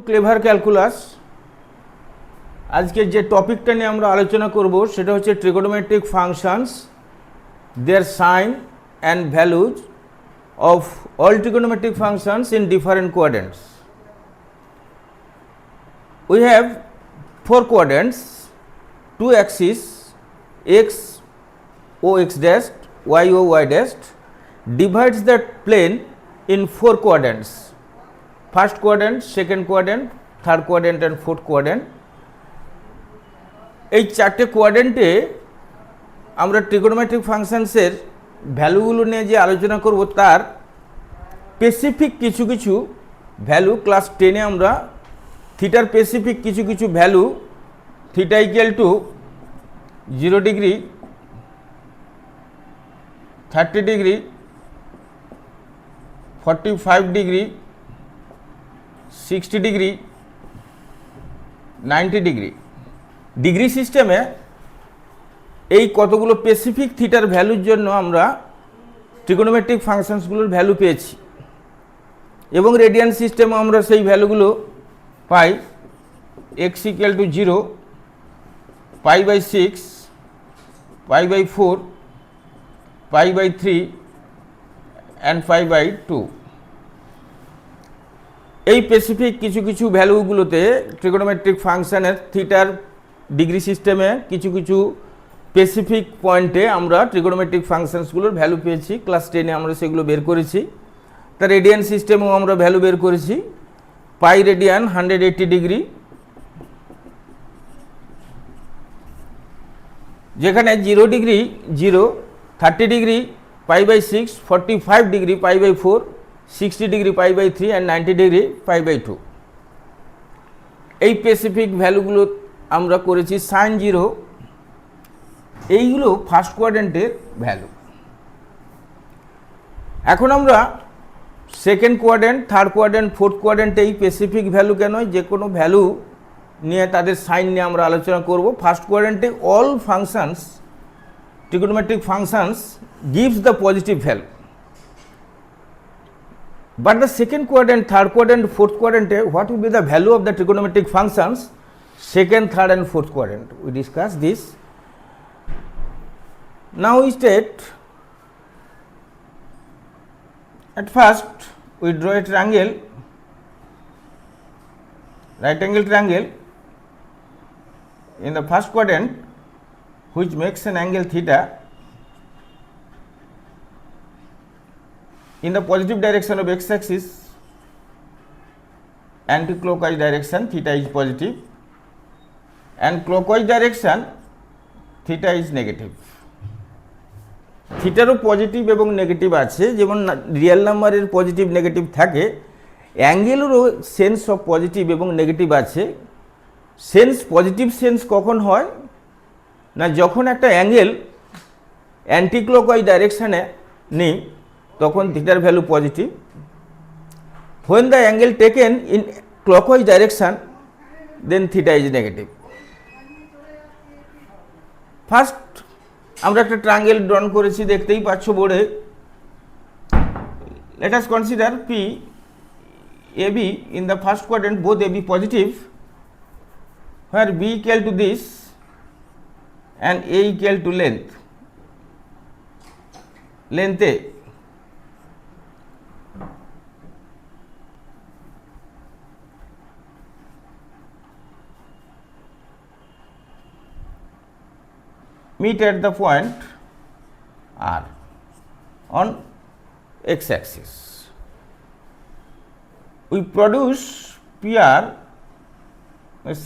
Clever calculus আজকে যে টপিকটা নিয়ে আমরা আলোচনা করব সেটা হচ্ছে trigonometric functions, their sign and values of all trigonometric functions in different quadrants. We have four quadrants, two axes, x o x dashed, y o y dashed, divides the plane in four quadrants: first quadrant, second quadrant, third quadrant and fourth quadrant. এই চারটে কোয়াড্রেন্টে আমরা trigonometric ফাংশনসের ভ্যালুগুলো নিয়ে যে আলোচনা করব তার specific কিছু কিছু ভ্যালু ক্লাস 10-এ আমরা থিটার স্পেসিফিক কিছু কিছু value, theta equal to 0 degree, 30 degree, 45 degree, 60 degree, 90 degree degree সিস্টেমে এই কতগুলো স্পেসিফিক থিটার ভ্যালুর জন্য আমরা ট্রিগোনোমেট্রিক ফাংশনসগুলোর ভ্যালু পেয়েছি এবং রেডিয়ান সিস্টেমে আমরা সেই ভ্যালুগুলো পাই x equal to 0, pi by 6, pi by 4, pi by 3 and pi by 2। এই স্পেসিফিক কিছু কিছু ভ্যালুগুলোতে ট্রিগোনোমেট্রিক ফাংশনের থিটার ডিগ্রি সিস্টেমে কিছু কিছু স্পেসিফিক পয়েন্টে আমরা ট্রিগোনোমেট্রিক ফাংশনসগুলোর ভ্যালু পেয়েছি। ক্লাস 10-এ আমরা সেগুলো বের করেছি। তার রেডিয়ান সিস্টেমেও আমরা ভ্যালু বের করেছি। পাই রেডিয়ান 180 ডিগ্রি, যেখানে 0 degree 0, 30 degree pi by 6, 45 degree pi by 4, 60 degree pi by 3 and 90 degree pi by 2। এই স্পেসিফিক ভ্যালুগুলো আমরা করেছি সাইন 0। এইগুলো ফার্স্ট কোয়াড্রেন্টের ভ্যালু। এখন আমরা second quadrant, third quadrant, fourth কোয়াড্রেন্টে এই স্পেসিফিক ভ্যালু কেন, যে কোনো ভ্যালু নিয়ে তাদের সাইন নিয়ে আমরা আলোচনা করব। ফার্স্ট কোয়াড্রেন্টে all functions, trigonometric functions gives the positive value, but the second quadrant, third quadrant, fourth quadrant, what will be the value of the trigonometric functions second, third and fourth quadrant? We discuss this. Now we state, at first we draw a triangle, right angle triangle in the first quadrant which makes an angle theta in the positive direction of x axis, anti-clockwise direction theta is positive and clockwise direction theta is negative. থিটারও positive এবং negative আছে, যেমন real নাম্বারের positive negative থাকে, অ্যাঙ্গেলেরও sense of positive এবং negative আছে। Sense, positive sense কখন হয় না, যখন একটা অ্যাঙ্গেল অ্যান্টি ক্লকওয়াইজ ডাইরেকশানে নিই তখন থিটার value positive. When the angle taken in clockwise direction then theta is negative. First আমরা একটা ট্রায়াঙ্গেল ড্রন করেছি, দেখতেই পাচ্ছ বোর্ডে। Let us consider P A B in the first quadrant, both A B positive, where b equal to this and a equal to length a, meet at the point R on x axis. We produce PR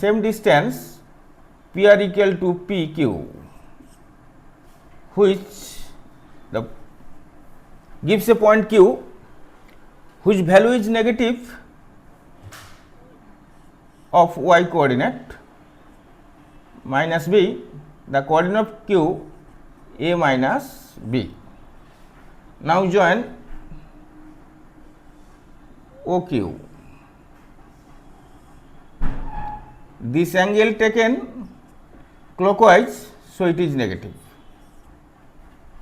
same distance, PR equal to PQ, which gives a point Q whose value is negative of y coordinate minus b, the coordinate of Q a minus b. Now join OQ. This angle taken clockwise, so it is negative.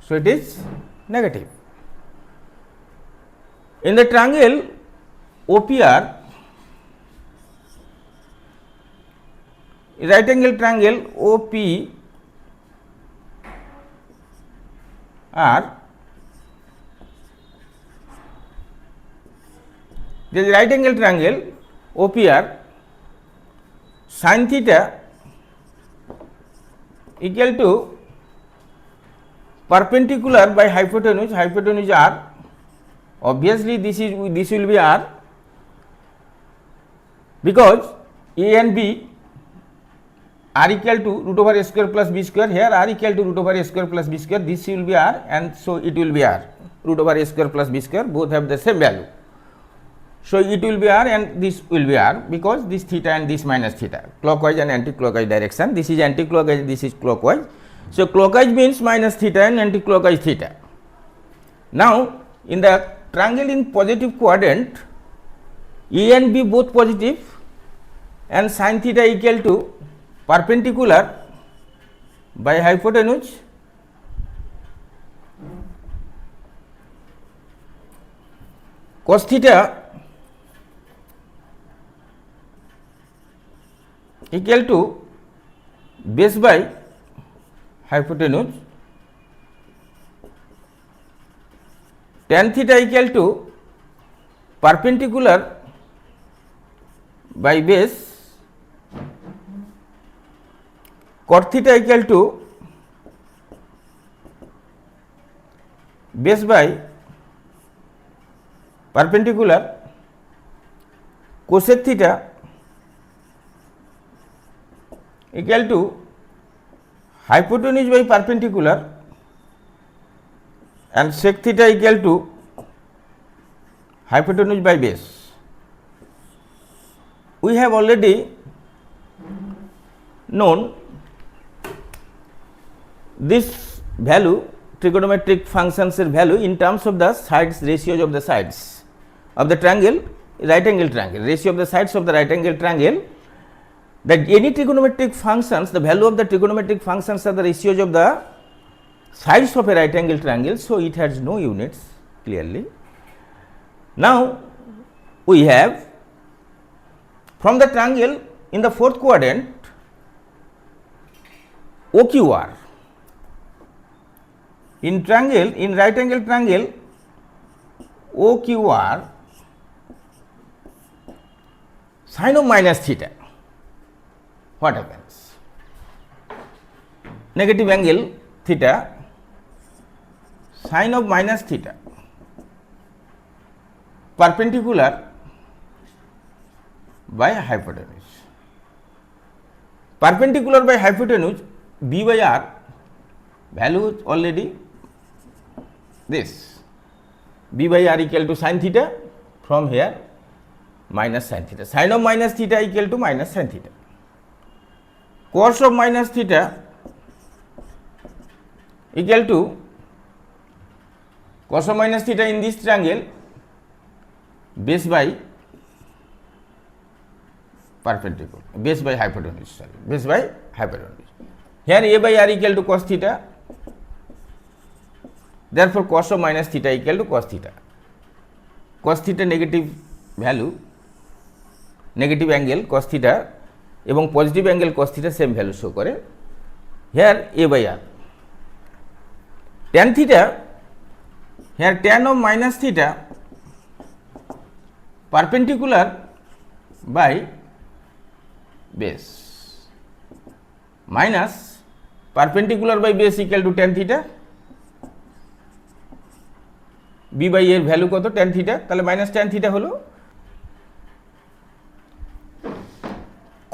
So it is negative. In the triangle OPR, right angle triangle OPR, there is a right angle triangle OPR, sin theta equal to perpendicular by hypotenuse R. Obviously this will be R, because A and B are equal to root over a square plus b square. Here R equal to root over a square plus b square. This will be R, and so it will be R. Root over a square plus b square, both have the same value. So it will be R and this will be R, because this theta and this minus theta, clockwise and anti-clockwise direction. This is anti-clockwise, this is clockwise. So clockwise means minus theta and anti-clockwise theta. Now in the triangle in positive quadrant, A and B both positive, and sin theta equal to perpendicular by hypotenuse cos theta equal to base by hypotenuse, tan theta equal to perpendicular by base, cot theta equal to base by perpendicular, cosec theta equal to hypotenuse by perpendicular, and sec theta equal to hypotenuse by base. We have already known this value, trigonometric functions value, in terms of the sides, ratios of the sides of the triangle, right angle triangle, ratio of the sides of the right angle triangle. That any trigonometric functions, the value of the trigonometric functions are the ratios of the sides of a right angle triangle, so it has no units clearly. Now we have from the triangle in the fourth quadrant OQR, in triangle, in right angle triangle OQR, sin of minus theta, what happens? Negative angle theta, sin of minus theta, perpendicular by hypotenuse. Perpendicular by hypotenuse, b by r, value already this, b by r equal to sin theta, from here minus sin theta, sin of minus theta equal to minus sin theta, cos of minus theta equal to cos of minus theta in this triangle, base by perpendicular, base by hypotenuse, sorry, base by hypotenuse. Here a by r equal to cos theta, therefore cos of minus theta equal to cos theta. Cos theta negative value, negative angle cos theta এবং positive angle cos theta same value show করে। Here a by r, tan theta, here tan of minus theta perpendicular by base, minus perpendicular by base equal to tan theta, b by a এর value কত tan theta, তাহলে minus tan theta হলো,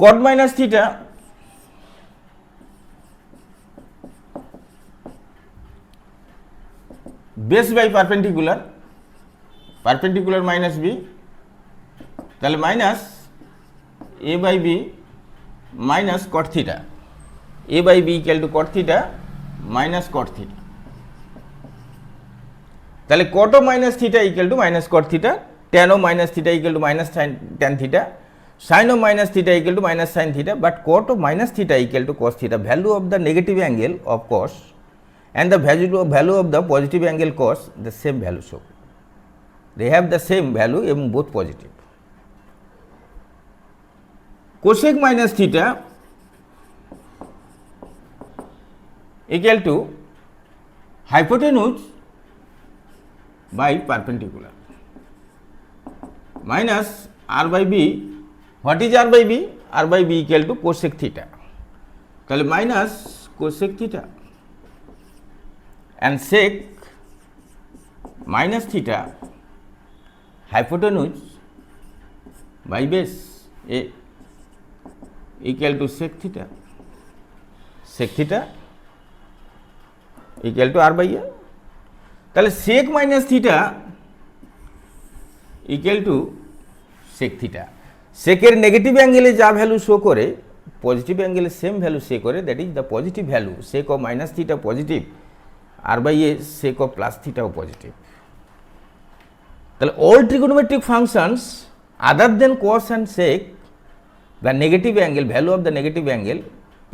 cot minus theta base by perpendicular, perpendicular minus b, তাহলে minus a by b minus cot theta, a by b equal to cot theta minus cot theta, তাহলে cot of minus theta equal to minus cot theta, tan of minus theta equal to minus tan theta, sin of minus theta equal to minus sin theta, but cot of minus theta equal to cos theta. Value of the negative angle of cos and the value of the positive angle cos, the same value show. They have the same value এবং both positive. Cosec minus theta equal to hypotenuse by perpendicular minus r by b. What is r by b? r by b equal to cosec theta. তাহলে minus cosec theta and sec minus theta hypotenuse by base a equal to sec theta. Sec theta equal to r by a. তাহলে sec minus theta equal to sec theta. sec এর negative অ্যাঙ্গেলে যা value show করে positive অ্যাঙ্গেলে same value show করে, that is the positive value. sec of minus theta positive, r by a sec of plus theta ও positive. তাহলে all trigonometric functions other than cos and sec, the negative angle, value of the negative angle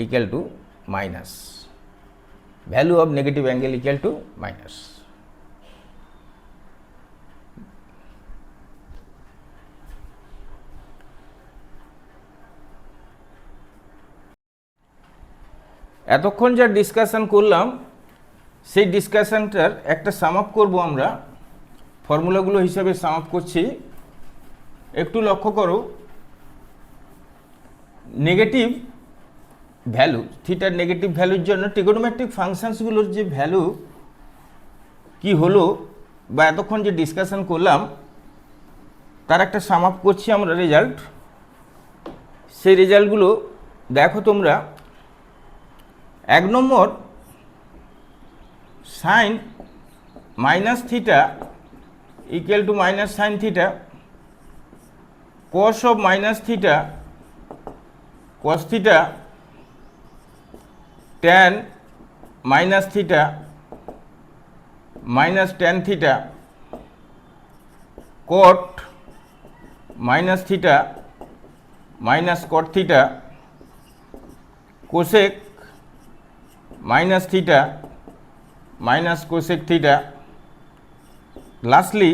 equal to minus, value of negative angle equal to minus. এতক্ষণ যা discussion করলাম সেই ডিসকাশনটার একটা sum up করবো আমরা, ফর্মুলাগুলো হিসাবে সাম আপ করছি। একটু লক্ষ্য করো, নেগেটিভ ভ্যালু থিটার নেগেটিভ ভ্যালুর জন্য ট্রিগোনোমেট্রিক ফাংশনসগুলোর যে ভ্যালু কি হলো বা এতক্ষণ যে ডিসকাশন করলাম তার একটা সাম আপ করছি আমরা রেজাল্ট। সেই রেজাল্টগুলো দেখো তোমরা। 1 number, sine minus theta equal to minus sine theta, cos of minus theta cos theta, tan minus theta minus tan theta, cot minus theta minus cot theta, cosec minus theta minus cosec theta, lastly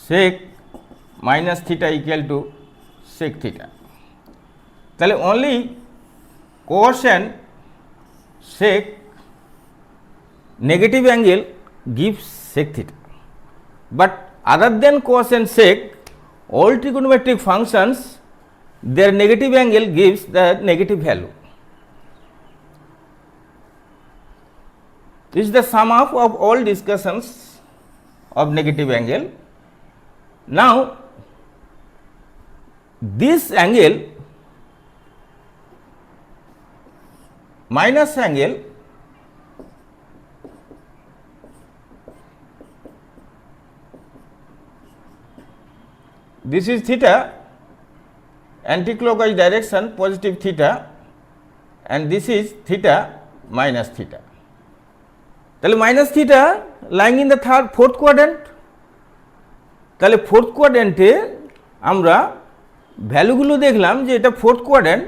sec minus theta equal to sec theta. তাহলে only cos and sec negative angle gives sec theta, but other than cos and sec all trigonometric functions their negative angle gives the negative value. This is the sum up of all discussions of negative angle. Now this angle minus angle this is theta, anti-clockwise direction positive theta, and this is theta minus theta. তাহলে minus theta lying in the fourth quadrant. তাহলে fourth কোয়াড্র্যান্টে আমরা ভ্যালুগুলো দেখলাম যে এটা fourth quadrant.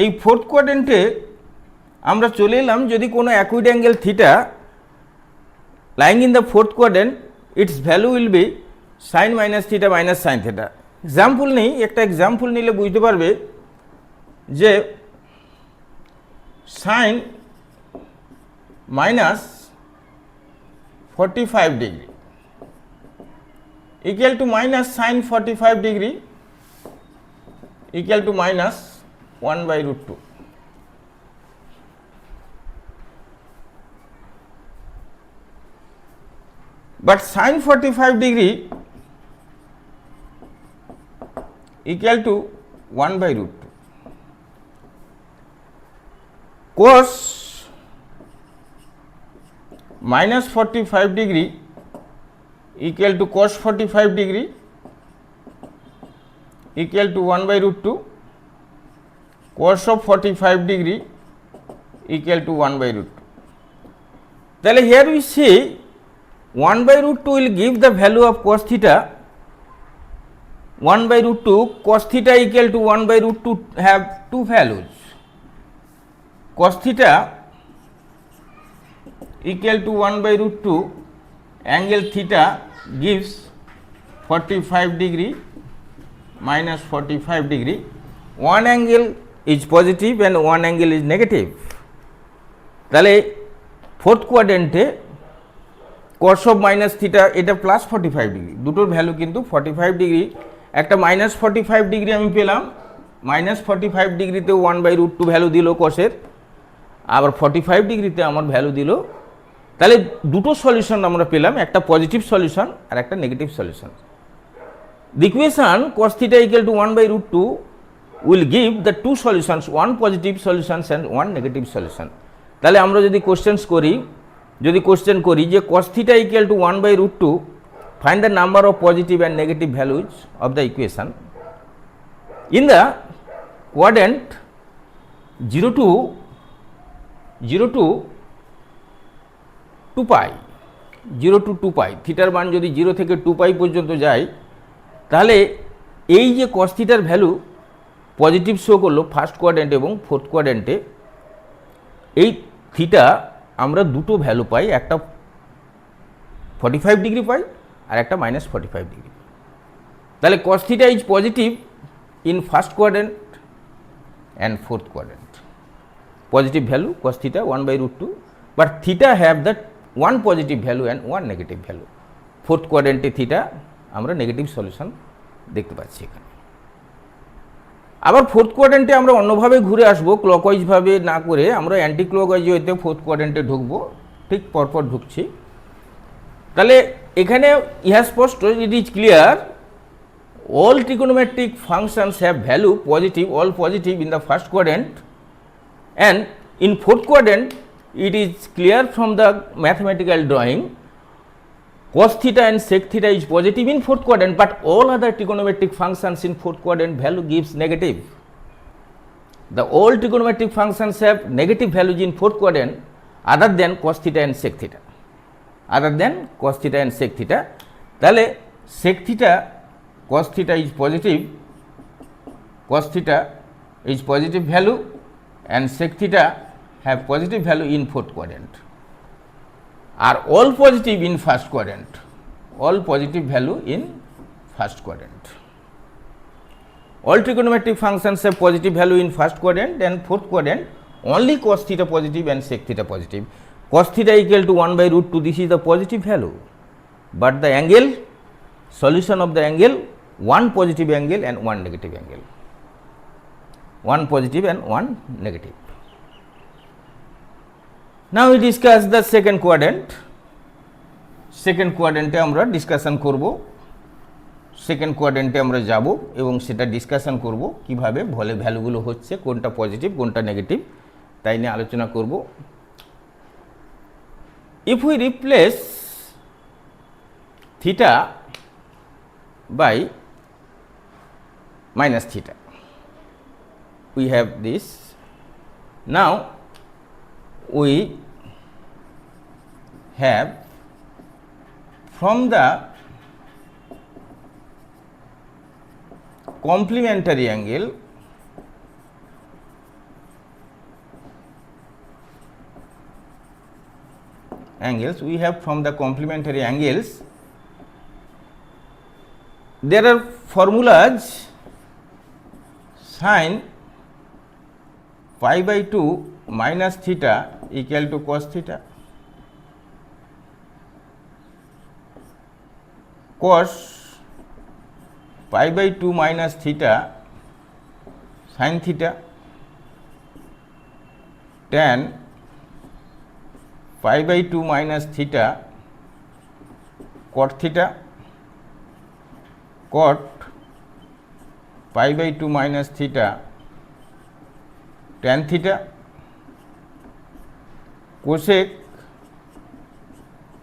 এই fourth কোয়াড্র্যান্টে আমরা চলে এলাম, যদি কোনো acute angle theta lying in the fourth quadrant, its value will be sine minus theta minus sine theta. Example নেই, একটা এক্সাম্পল নিলে বুঝতে পারবে যে sine minus 45 degree equal to minus sin 45 degree equal to minus 1 by root 2. But sin 45 degree equal to 1 by root 2. Cos minus 45 degree equal to cos 45 degree equal to 1 by root 2, cos of 45 degree equal to 1 by root 2. Then here we see 1 by root 2 will give the value of cos theta, 1 by root 2 cos theta equal to 1 by root 2 have two values, cos theta equal to 1 by root 2, angle theta gives 45 degree minus 45 degree. One angle is positive and one angle is negative. তাহলে fourth কোয়াড্রেন্টে cos of minus theta এটা plus 45 degree, দুটোর value কিন্তু 45 degree. একটা minus 45 degree আমি পেলাম, minus 45 ডিগ্রিতে 1/√2 value দিল কসের, আবার 45 ডিগ্রিতে আমার ভ্যালু দিল। তাহলে দুটো সলিউশন আমরা পেলাম, একটা পজিটিভ সলিউশন আর একটা negative solution. The equation cos theta equal to 1/√2 will give the two solutions, one positive solution and one negative solution. তাহলে আমরা যদি কোশ্চেন করি যে cos theta equal to 1/√2, find the number of positive and negative values of the equation in the quadrant 0 to 2 pi, 0 to 2 pi, থিটার মান যদি 0 থেকে 2 pi পর্যন্ত যায়, তাহলে এই যে cos থিটার ভ্যালু পজিটিভ শো করলো ফার্স্ট কোয়াড্রেন্ট এবং ফোর্থ কোয়াড্রেন্টে, এই থিটা আমরা দুটো ভ্যালু পাই, একটা 45 ডিগ্রি পাই আর একটা মাইনাস 45 ডিগ্রি। তাহলে cos theta is positive in first quadrant and fourth quadrant, positive value cos theta 1/√2, but theta have that one positive value and one negative value. Fourth কোয়াড্রেন্টে theta আমরা negative solution দেখতে পাচ্ছি এখানে। আবার fourth কোয়াড্রেন্টে আমরা অন্যভাবে ঘুরে আসবো, ক্লকওয়াইজভাবে না করে আমরা অ্যান্টি ক্লকওয়াইজ হইতে ফোর্থ কোয়াড্রেন্টে ঢুকবো, ঠিক পরপর ঢুকছি। তাহলে এখানে ইহা স্পষ্ট, it is clear all trigonometric functions have value positive, all positive in the first quadrant, and in fourth quadrant it is clear from the mathematical drawing cos theta and sec theta is positive in fourth quadrant, but all other trigonometric functions in fourth quadrant value gives negative. The all trigonometric functions have negative values in fourth quadrant other than cos theta and sec theta, other than cos theta and sec theta. তাহলে sec theta, cos theta is positive, cos theta is positive value and sec theta have positive value in fourth quadrant, are all positive in first quadrant, all positive value in first quadrant. All trigonometric functions have positive value in first quadrant and fourth quadrant, only cos theta positive and sec theta positive. Cos theta equal to 1/√2, this is the positive value, but the angle, solution of the angle, one positive angle and one negative angle, one positive and one negative. Now we discuss the second quadrant. Second কোয়াড্রেন্টে আমরা discussion করব, second কোয়াড্রেন্টে আমরা যাব এবং সেটা discussion করব কিভাবে ভলে ভ্যালুগুলো হচ্ছে, কোনটা পজিটিভ কোনটা নেগেটিভ, তাই নিয়ে আলোচনা করব। If we replace theta by minus theta, we have this. Now we have from the complementary angles we have from the complementary angles, there are formulas sin pi/2 minus theta equal to cos theta, cos pi/2 minus theta sin theta, tan pi/2 minus theta cot theta, cot pi/2 minus theta tan theta, cosec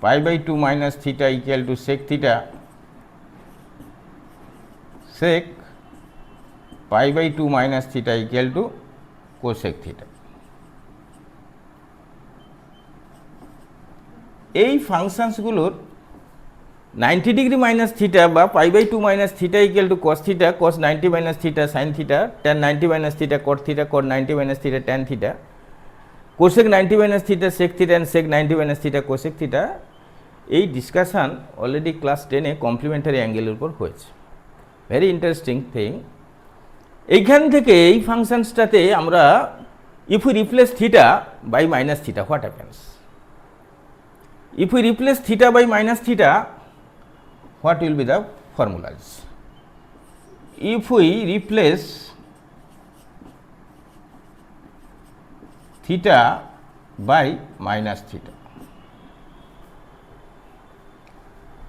pi/2 minus theta equal to sec theta, sec pi/2 minus theta equal to cosec theta. এই ফাংশনসগুলোর 90 degree minus theta বা pi/2 minus theta equal two cos theta, cos 90 minus theta sin theta, tan 90 minus theta cot theta, cot 90 minus theta tan theta, cosec 90 minus theta sec theta and sec 90 minus theta cosec theta, এই discussion already class 10-এ complimentary অ্যাঙ্গেলের উপর হয়েছে। Very interesting thing. এইখান থেকে এই ফাংশনসটাতে আমরা If we replace theta by minus theta, what happens? If we replace theta by minus theta, what will be the formulas? If we replace theta by minus theta,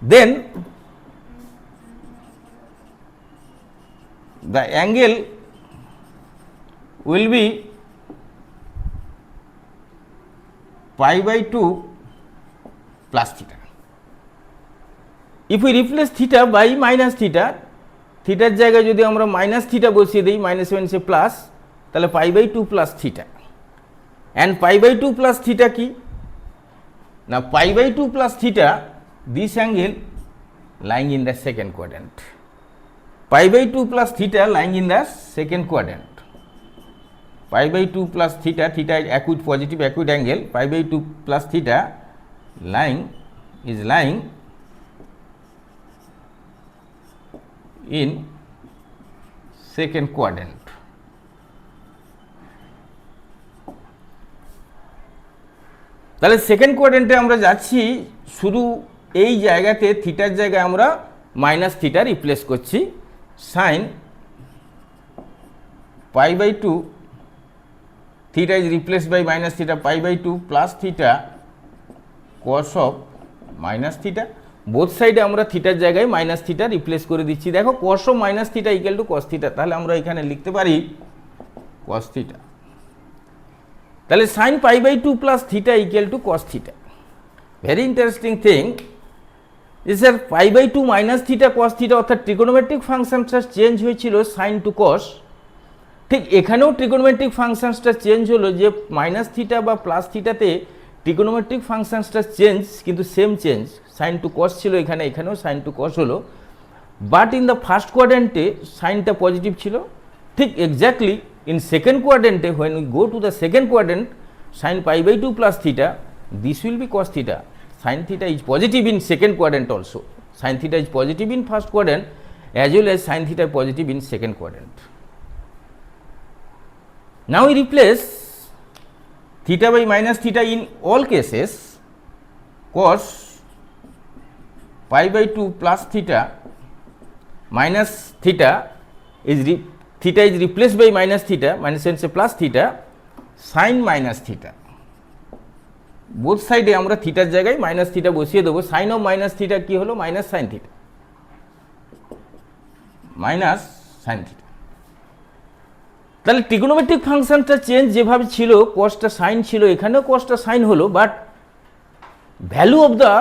then the angle will be pi by 2 plus theta. If we replace theta by minus theta, থিটার জায়গায় যদি আমরা minus theta বসিয়ে দিই, minus মাইনাসে plus, তাহলে pi by 2 plus theta. And pi by 2 plus theta কি না, pi by 2 plus theta, this angle lying in the second quadrant. Pi by 2 plus theta lying in the second quadrant. Pi by 2 plus theta, theta is acute positive acute angle, pi by 2 plus theta lying in second quadrant. তাহলে second কোয়াড্রেন্টে আমরা যাচ্ছি, শুধু এই জায়গাতে থিটার জায়গায় আমরা মাইনাস থিটা রিপ্লেস করছি, sine pi by 2, theta is replace by minus theta, pi by 2 plus theta cos of minus theta. Both সাইডে আমরা থিটার জায়গায় মাইনাস থিটা রিপ্লেস করে দিচ্ছি। দেখো cos of minus theta equal to cos theta, তাহলে আমরা এখানে লিখতে পারি কস থিটা। তাহলে sine pi by 2 plus theta equal to cos theta. Very interesting thing is sir, pi by 2 minus theta cos theta, অর্থাৎ ট্রিগোনোমেট্রিক ফাংশনটা change হয়েছিল sine to cos. ঠিক এখানেও ট্রিগোনোমেট্রিক ফাংশনসটা চেঞ্জ হলো, যে মাইনাস থিটা বা প্লাস থিটাতে ট্রিগোনোমেট্রিক ফাংশনসটা চেঞ্জ, কিন্তু সেম চেঞ্জ, সাইন টু কস ছিল এখানে, এখানেও সাইন টু কস হলো। বাট ইন দ্য ফার্স্ট কোয়াড্রেন্টে সাইনটা পজিটিভ ছিল। ঠিক এক্স্যাক্টলি ইন সেকেন্ড কোয়াড্রেন্টে, when we go to the second quadrant, sin pi by 2 plus theta, this will be cos theta. Sin theta is positive in second quadrant also. Sin theta is positive in first quadrant as well as sin theta positive in second quadrant. Now we replace theta by minus theta in all cases. Cos pi by 2 plus theta minus theta is theta is replaced by minus theta, minus sense plus theta, sin minus theta. Both সাইডে আমরা থিটার জায়গায় minus theta বসিয়ে দেবো। Sign of minus theta কি হলো, minus sine theta, minus sine theta. তাহলে trigonometric ফাংশনটা চেঞ্জ যেভাবে ছিল, কসটা সাইন ছিল, এখানেও কসটা সাইন হলো, but value of the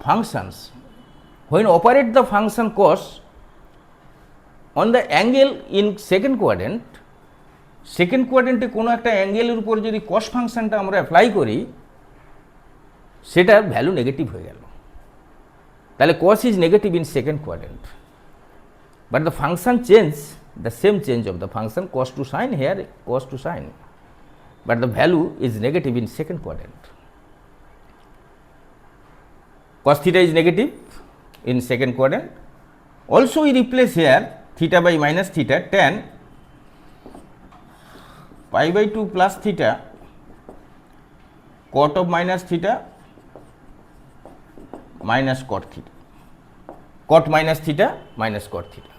functions when operate the function cos on the angle in second quadrant, second কোয়াড্রেন্টে কোনো একটা অ্যাঙ্গেলের উপর যদি কস ফাংশনটা আমরা অ্যাপ্লাই করি, সেটার ভ্যালু নেগেটিভ হয়ে গেল। তাহলে cos is negative in second quadrant, but the function change, the same change of the function cos to sin, here cos to sin, but the value is negative in second quadrant. Cos theta is negative in second quadrant. Also we replace here theta by minus theta, tan pi by 2 plus theta cot of minus theta minus cot theta, cot minus theta minus cot theta.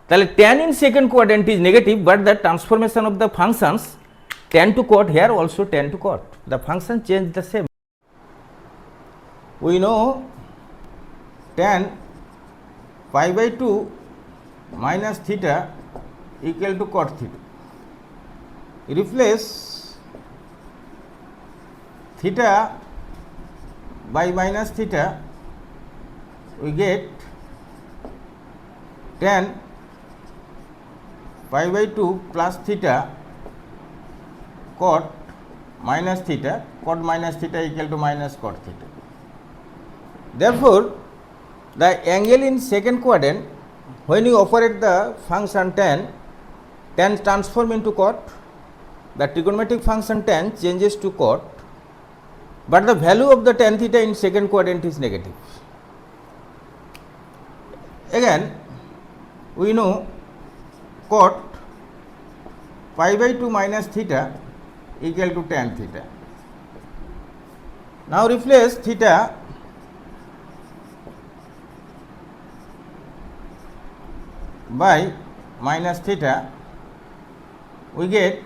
তাহলে tan in second quadrant is negative, but the transformation of the functions tan to cot, here also tan to cot, the function change the same. We know tan pi by 2 minus theta equal to cot theta. Replace theta by minus theta, we get tan pi by 2 plus theta cot minus theta, cot minus theta equal to minus cot theta. Therefore, the angle in second quadrant, when you operate the function tan, tan transform into cot, the trigonometric function tan changes to cot, but the value of the tan theta in second quadrant is negative. Again, we know cot pi by 2 minus theta equal to tan theta. Now replace theta by minus theta, we get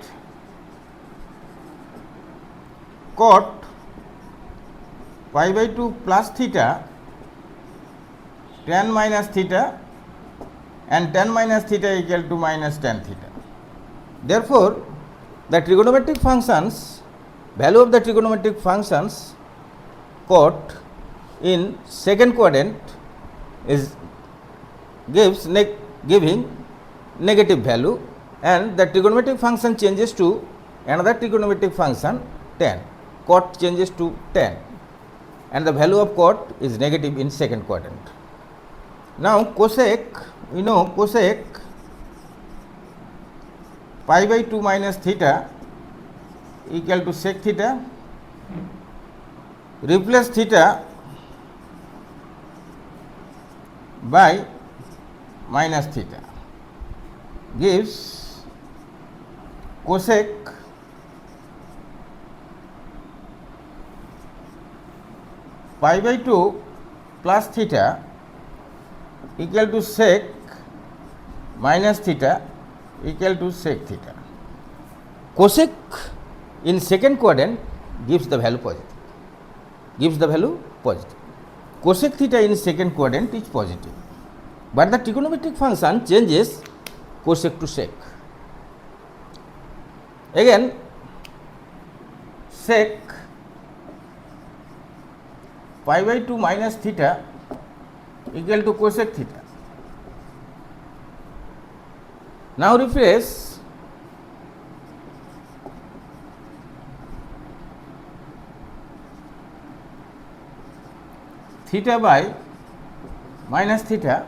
cot pi by 2 plus theta tan minus theta, and tan minus theta equal to minus tan theta. Therefore, the trigonometric functions, value of the trigonometric functions cot in second quadrant is giving negative value, and the trigonometric function changes to another trigonometric function tan. Cot changes to tan, and the value of cot is negative in second quadrant. Now cosec, we know cosec pi by 2 minus theta equal to sec theta. Replace theta by minus theta gives cosec pi by 2 plus theta equal to sec minus theta equal to sec theta. Cosec in second quadrant gives the value positive. Cosec theta in second quadrant is positive, but the trigonometric function changes cosec to sec. Again, sec pi by 2 minus theta equal to cosec theta. Now replace theta by minus theta.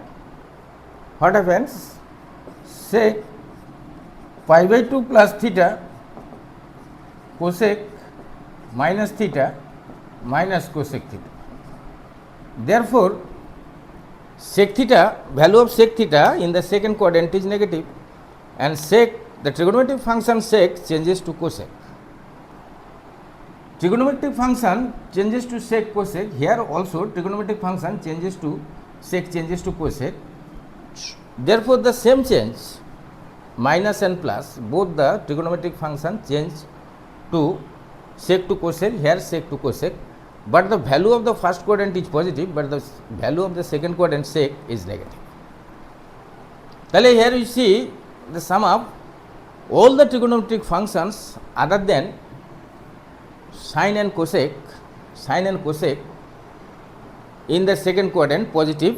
What happens? Sec pi by 2 plus theta cosec minus theta minus cosec theta. Therefore, sec theta, value of sec theta in the second quadrant is negative, and sec, the trigonometric function sec changes to cosec. Trigonometric function changes to sec cosec. Here also trigonometric function changes to sec changes to cosec. Therefore, the same change, minus and plus, both the trigonometric function change to sec to cosec, here sec to cosec, but the value of the first quadrant is positive, but the value of the second quadrant sec is negative. Here you see the sum of all the trigonometric functions other than sine and cosec in the second quadrant positive,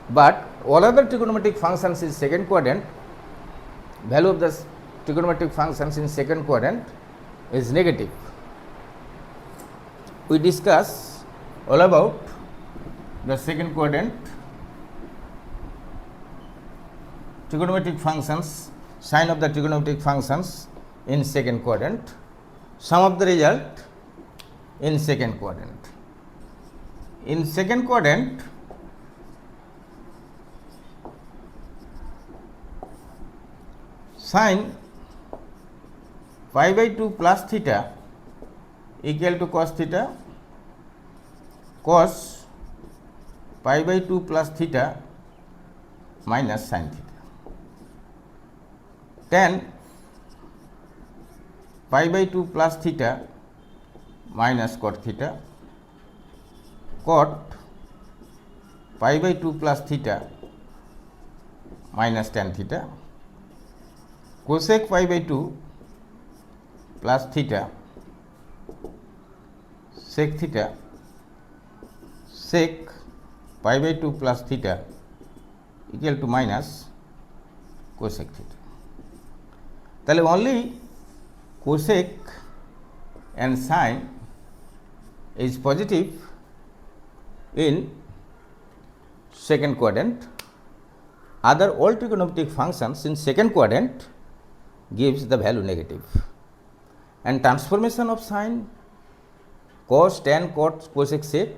but all other trigonometric functions in second quadrant, value of the trigonometric functions in second quadrant is negative. We discuss all about the second quadrant trigonometric functions, sign of the trigonometric functions in second quadrant, sum of the result in second quadrant. In second quadrant, sin pi by 2 plus theta equal to cos theta, cos pi by 2 plus theta minus sin theta, tan pi by 2 plus theta minus cot theta, cot pi by 2 plus theta minus tan theta, cosec pi by 2 plus theta sec theta, sec pi by 2 plus theta equal to minus cosec theta. তাহলে only cosec and sin is positive in second quadrant. Other all trigonometric functions in second quadrant gives the value negative. And transformation of sin, cos, tan, cot, cosec, sec.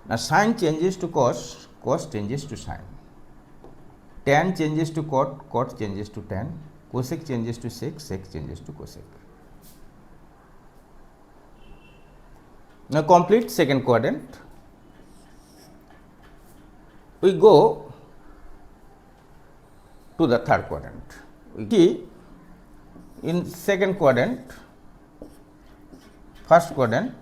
Now sin changes to cos, cos changes to sin. Tan changes to cot, cot changes to tan. Cosec changes to sec, sec changes to cosec. Now complete second quadrant. We go to the third quadrant. We see in second quadrant, first quadrant,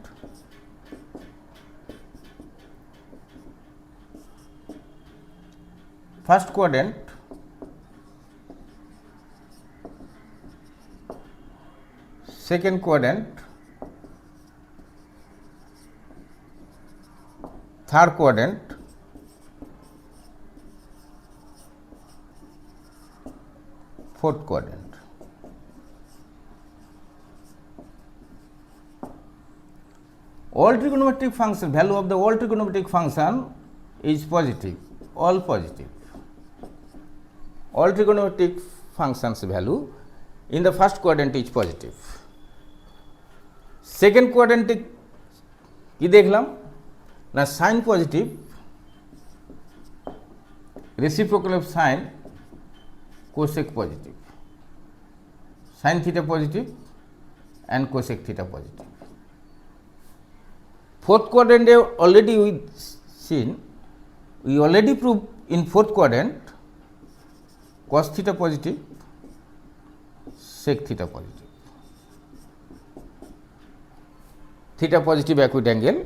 second quadrant, third quadrant, fourth quadrant. All trigonometric function, value of the all trigonometric function is positive, all positive. All trigonometric functions value in the first quadrant is positive. Second quadrant কি দেখলাম না sin positive, reciprocal of sin cosec positive, sin theta positive and cosec theta positive. Fourth quadrant already we seen, we already proved in fourth quadrant cos theta positive, sec theta positive. Theta positive acute angle,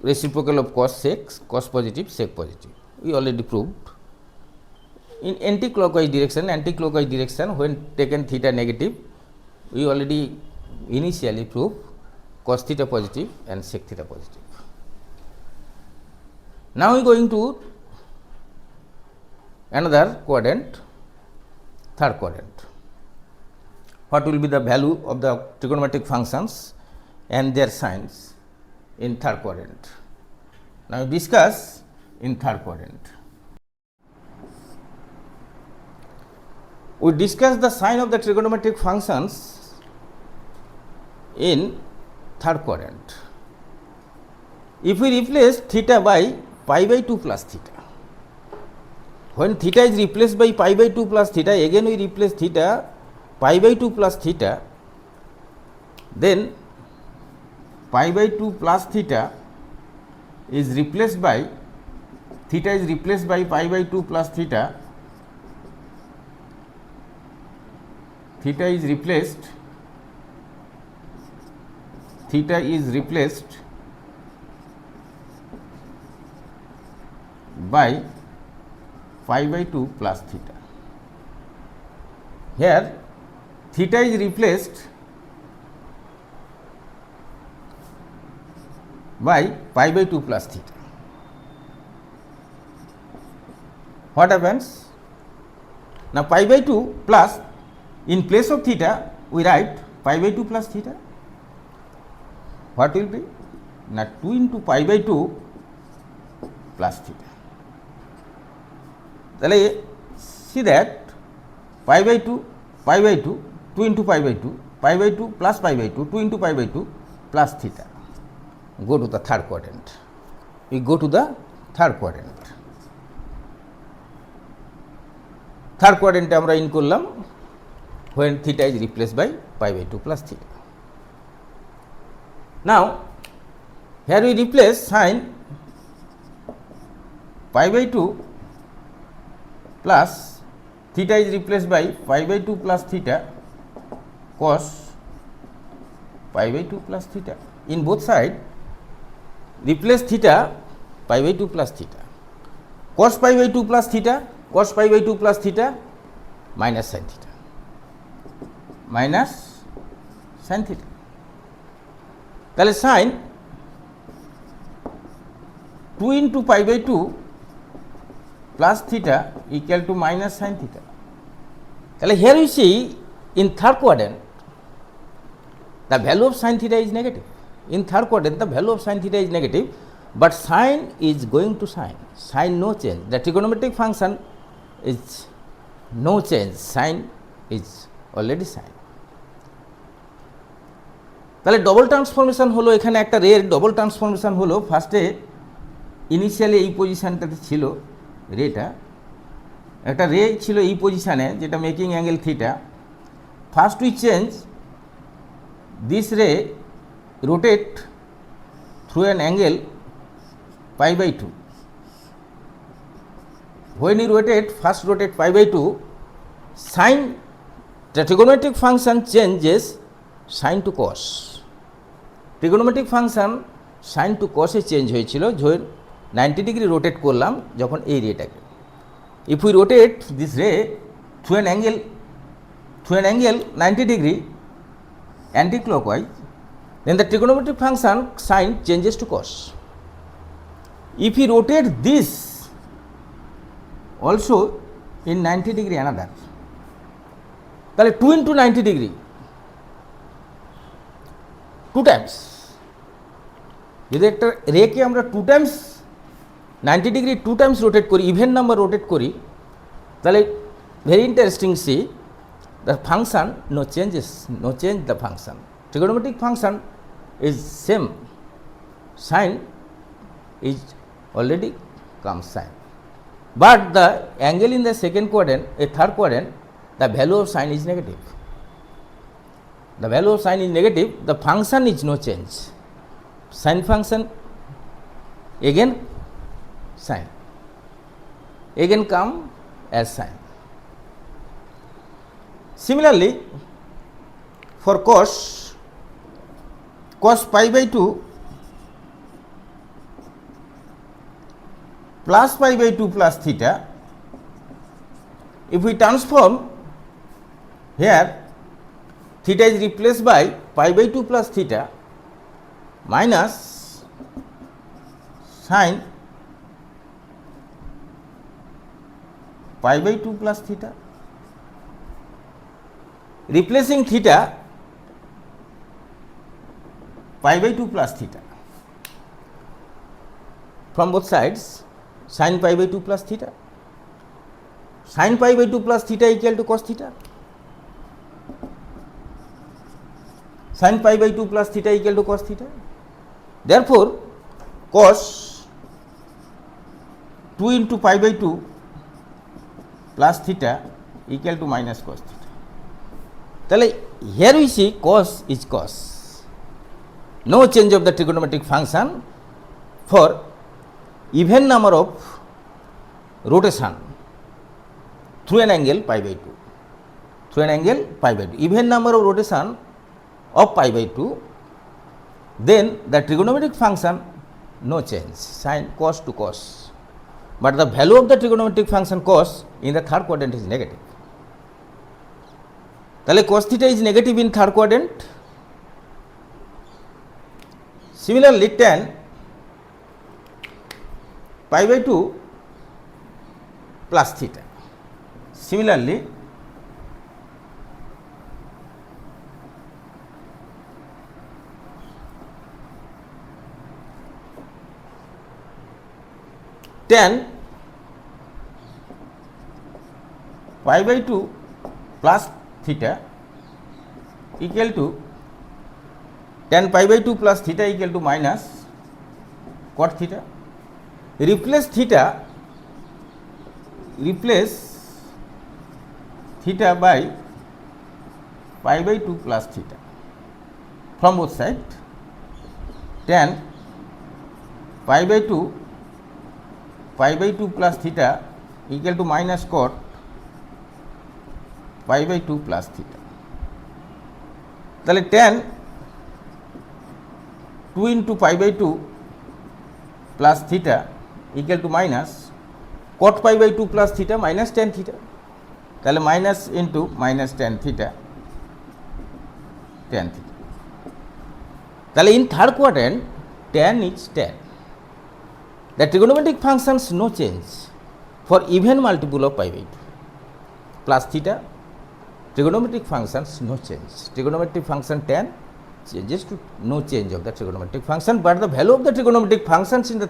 reciprocal of cos sec, cos positive, sec positive. We already proved. In anti-clockwise direction, when taken theta negative, we already initially proved cos theta positive and sec theta positive. Now we are going to another quadrant, third quadrant. What will be the value of the trigonometric functions and their signs in third quadrant? Now we discuss in third quadrant. We discuss the sign of the trigonometric functions in third quadrant. If we replace theta by pi by 2 plus theta, when theta is replaced by pi by 2 plus theta, again we replace theta pi by 2 plus theta, then pi by 2 plus theta is replaced by, theta is replaced by pi by 2 plus theta, theta is replaced by pi by 2 plus theta. Here theta is replaced by pi by 2 plus theta. What happens? Now pi by 2 plus, in place of theta we write pi by 2 plus theta. What will be? Now 2 into pi by 2 plus theta. Then see that pi by 2, 2 into pi by 2 plus pi by 2, 2 into pi by 2 plus theta. Go to the third quadrant. We go to the third quadrant. Third quadrant আমরা in করলাম when theta is replaced by pi by 2 plus theta. Now here we replace sin pi by 2 plus theta is replaced by pi by 2 plus theta cos pi by 2 plus theta. In both sides replace theta pi by 2 plus theta, cos pi by 2 plus theta, cos pi by 2 plus theta minus sin theta, minus sin theta. তাহলে sin 2 into pi by 2 plus theta equal to minus sin theta. তাহলে here we see in third quadrant the value of sin theta is negative. In third quadrant the value of sin theta is negative, but sin is going to sin no change. The trigonometric function is no change, sin is already sin. তাহলে double transformation হলো, এখানে একটা রের double transformation হলো। ফার্স্টে initially এই পজিশানটাতে ছিল রেটা, একটা রে ছিল এই পজিশানে যেটা making angle theta. First we change this রে, rotate through an angle pi by 2. When you first rotate pi by 2, sine, the trigonometric function changes sine to cos. Trigonometric function sine to cos A change হয়েছিল যখন 90 degree rotate করলাম যখন এই রেটাকে। If we rotate this ray through an angle 90 degree anti-clockwise, then the trigonometric function sine changes to cos. If we rotate this also in 90 degree another, তাহলে 2 into 90 degree 2 times, যদি একটা রেকে আমরা 2 times 90 degree 2 times rotate করি, even number rotate করি, তাহলে very interesting see the function no change the function, trigonometric function is same, sine is already comes sine, but the angle in the second quadrant, a third quadrant, the value of sine is negative. The value of sine is negative, the function is no change, sine function again sine, again come as sine. Similarly, for cos pi by 2 plus pi by 2 plus theta, if we transform here, theta is replaced by pi by 2 plus theta minus sine pi by 2 plus theta. Replacing theta pi by 2 plus theta from both sides, sin pi by 2 plus theta, sin pi by 2 plus theta equal to cos theta, sin pi by 2 plus theta equal to cos theta. Therefore, cos 2 into pi by 2 plus theta equal to minus cos theta. তাহলে here we see cos is cos, no change of the trigonometric function for even number of rotation through an angle pi by 2, through an angle pi by 2, even number of rotation of pi by 2, then the trigonometric function no change, sine cos to cos, but the value of the trigonometric function cos in the third quadrant is negative. তাহলে cos theta is negative in third quadrant. Similarly, tan pi by 2 plus theta. Similarly, tan pi by 2 plus theta equal to tan pi by 2 plus theta equal to minus cot theta. Replace theta by pi by 2 plus theta from both sides, tan pi by 2 plus theta equal to minus cot pi by 2 plus theta. তাহলে tan 2 into pi by 2 plus theta equal to minus cot pi by 2 plus theta minus tan theta. তাহলে minus into minus tan theta, tan theta. তাহলে in third quadrant tan is tan. The trigonometric functions no change for even multiple of pi by 2 plus theta. Trigonometric functions no change. Trigonometric function tan changes to no change of the trigonometric function, but the value of the trigonometric functions in the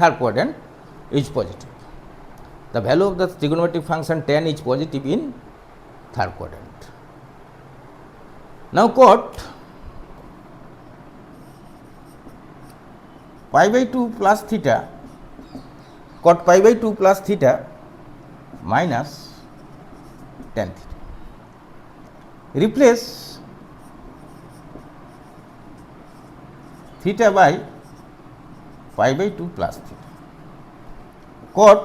third quadrant is positive. The value of the trigonometric function tan is positive in third quadrant. Now cot pi by 2 plus theta, cot pi by 2 plus theta minus tan theta. Replace theta by pi by 2 plus theta. Cot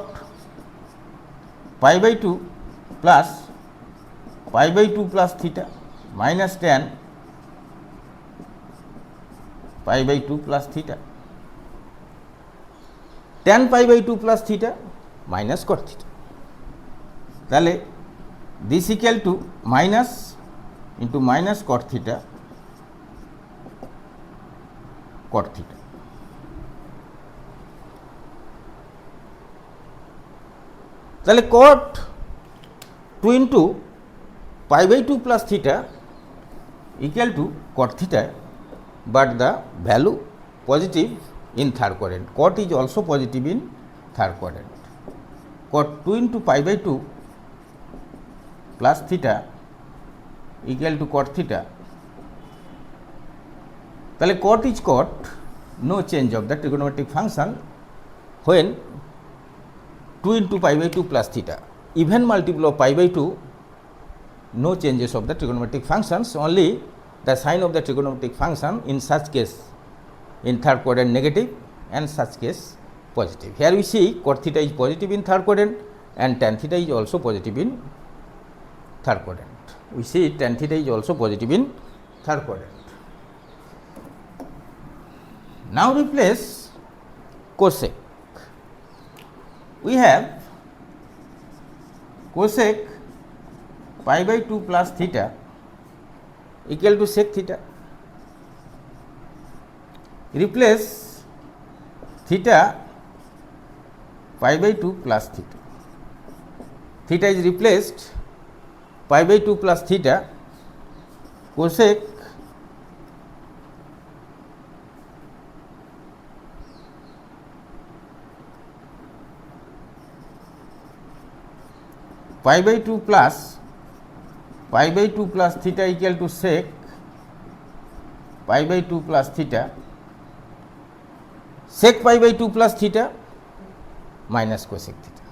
pi by 2 plus pi by 2 plus theta minus tan pi by 2 plus theta. Tan pi by 2 plus theta minus cot theta. তাহলে this equal to minus into minus cot theta cot theta. তাহলে cot 2 into pi by 2 plus theta equal to cot theta, but the value positive in third quadrant. Cot is also positive in third quadrant. Cot 2 into pi by 2 plus theta equal to cot theta. তাহলে cot is cot, no change of the trigonometric function when 2 into pi by 2 plus theta. Even multiple of pi by 2, no changes of the trigonometric functions, only the sign of the trigonometric function in such case in third quadrant negative and such case positive. Here we see cot theta is positive in third quadrant and tan theta is also positive in third quadrant. We see tan theta is also positive in third quadrant. Now replace cosec. We have cosec pi by 2 plus theta equal to sec theta. Replace theta pi by 2 plus theta. Theta is replaced pi by 2 plus theta cosec pi by 2 plus pi by 2 plus theta equal to sec pi by 2 plus theta, sec pi by 2 plus theta minus cosec theta.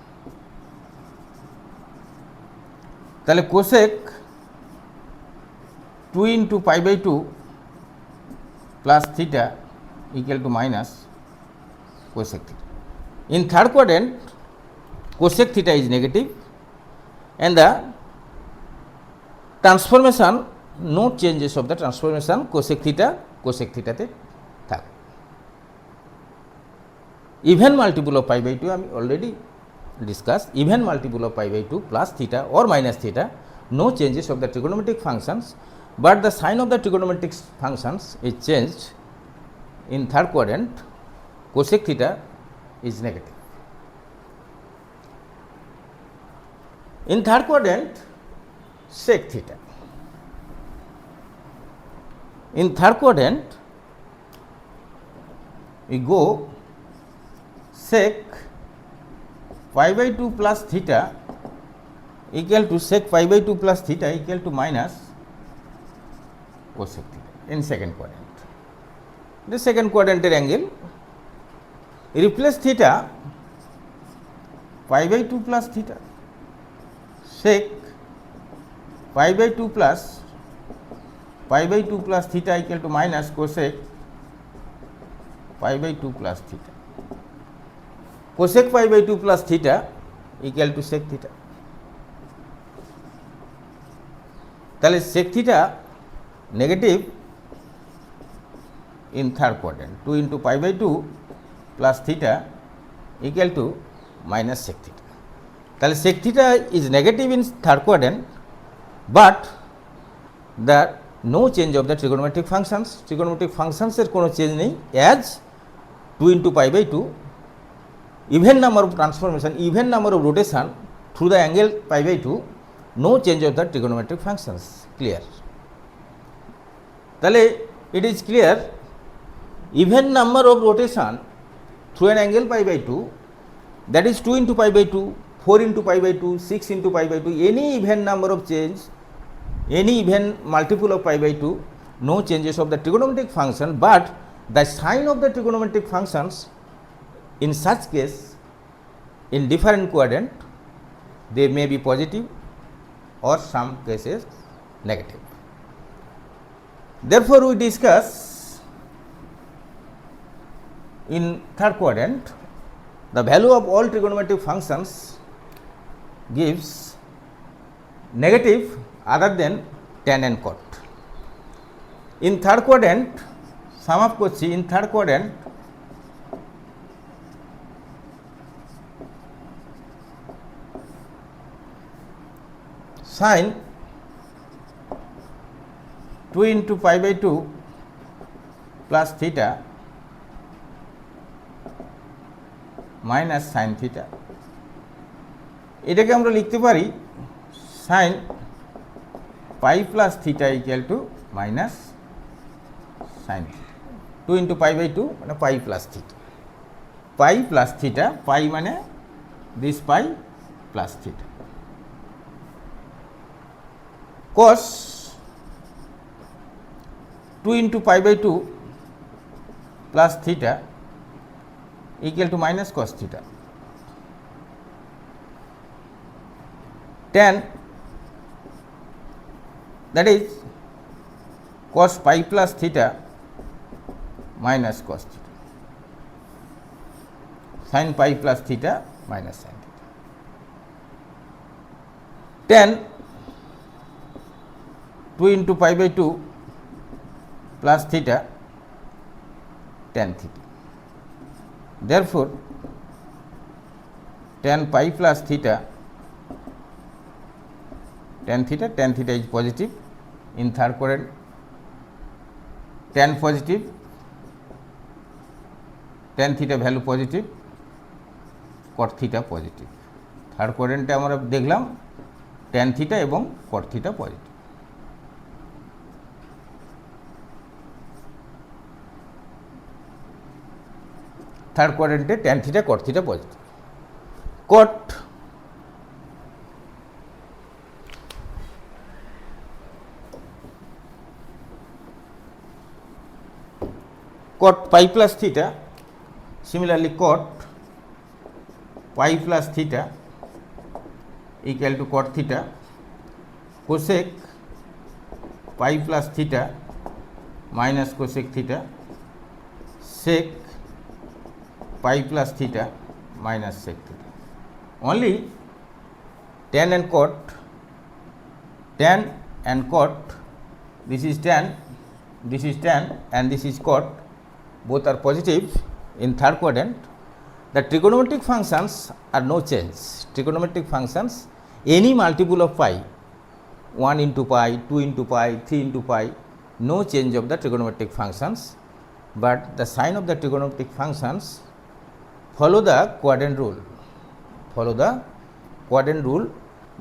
তাহলে cosec 2 into pi by 2 plus theta equal to minus cosec theta. In third quadrant, cosec theta is negative and the transformation, no changes of the transformation cosec theta তে থাকে. Even multiple of pi by 2 আমি already discussed. Even multiple of pi by 2 plus theta or minus theta, no changes of the trigonometric functions, but the sign of the trigonometric functions is changed. In third quadrant, cosec theta is negative. In third quadrant, sec theta. In third quadrant, we go sec pi by 2 plus theta equal to sec pi by 2 plus theta equal to minus cosec theta in second quadrant. The second quadrant angle, replace theta pi by 2 plus theta sec pi by 2 plus pi by 2 plus theta equal to minus cosec pi by 2 plus theta. Cosec pi by 2 plus theta equal to sec theta. তাহলে sec theta negative in third quadrant, 2 into pi by 2 plus theta equal to minus sec theta. তাহলে sec theta is negative in third quadrant, but the no change of the trigonometric functions. Trigonometric functions এর কোনো change নেই, as 2 into pi by 2, even number of transformation, even number of rotation through the angle pi by 2, no change of the trigonometric functions. Clear? তাহলে it is clear, even number of rotation through an angle pi by 2, that is 2 into pi by 2, 4 into pi by 2, 6 into pi by 2, any even number of change, any even multiple of pi by 2, no changes of the trigonometric function, but the sign of the trigonometric functions in such case in different quadrant, they may be positive or some cases negative. Therefore, we discuss in third quadrant, the value of all trigonometric functions gives negative other than tan and cot. In third quadrant, sum up করছি, in third quadrant sin 2 into pi by 2 plus theta minus sin theta, এটাকে আমরা লিখতে পারি sin pi plus theta equal to minus sin theta. 2 into pi by 2 মানে pi plus theta, pi plus theta, pi মানে this pi plus theta, cos 2 into pi by 2 plus theta equal to minus cos theta, tan, that is cos pi plus theta minus cos theta, sin pi plus theta minus sin theta, tan 2 into pi by 2 plus theta tan theta. Therefore, tan pi plus theta, tan theta is positive in third quadrant, tan positive, tan theta value positive, cot theta positive. Third কোয়াড্রেন্টে আমরা দেখলাম tan theta এবং cot theta positive. Third কোয়াড্রেন্টে tan theta cot theta positive, cot pi plus theta, similarly cot pi plus theta equal to cot theta, cosec pi plus theta minus cosec theta, sec pi plus theta minus sec theta. Only tan and cot, this is tan and this is cot, both are positive in third quadrant. The trigonometric functions are no change. Trigonometric functions, any multiple of pi, 1 into pi, 2 into pi, 3 into pi, no change of the trigonometric functions, but the sign of the trigonometric functions follow the quadrant rule,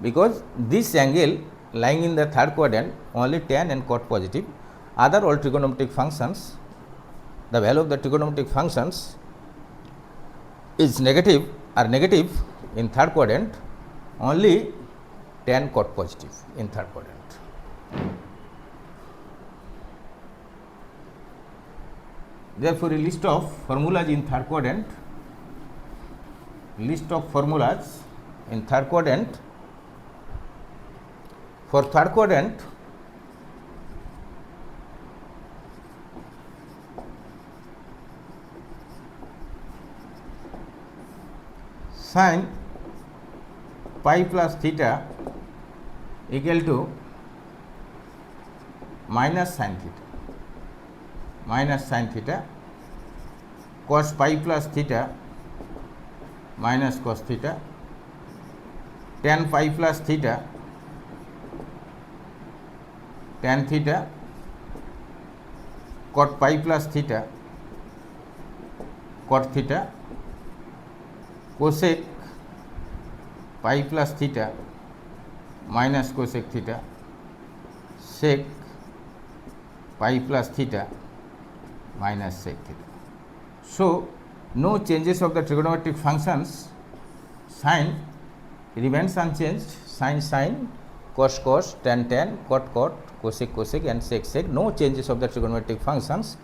because this angle lying in the third quadrant only tan and cot positive, other all trigonometric functions, the value of the trigonometric functions is negative in third quadrant, only tan cot positive in third quadrant. Therefore, a list of formulas in third quadrant, for third quadrant, sin pi plus theta equal to minus sin theta, cos pi plus theta minus cos theta, tan pi plus theta tan theta, cot pi plus theta cot theta, cosec pi plus theta minus cosec theta, sec pi plus theta minus sec theta. So, no changes of the trigonometric functions. Sin remains unchanged, sin, cos, tan, cot, cosec and sec. No changes of the trigonometric functions,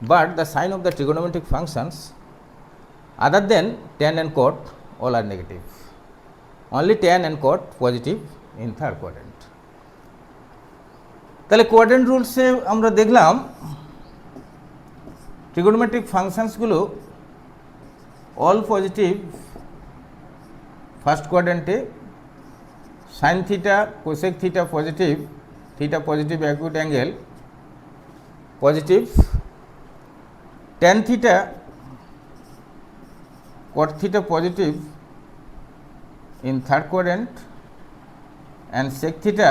but the sign of the trigonometric functions other than tan and cot all are negative. Only tan and cot positive in third quadrant. তাহলে quadrant রুলসে আমরা দেখলাম trigonometric ফাংশনসগুলো all positive first quadrant sin theta cosec theta positive acute angle positive, tan theta cot theta positive in third quadrant, and sec theta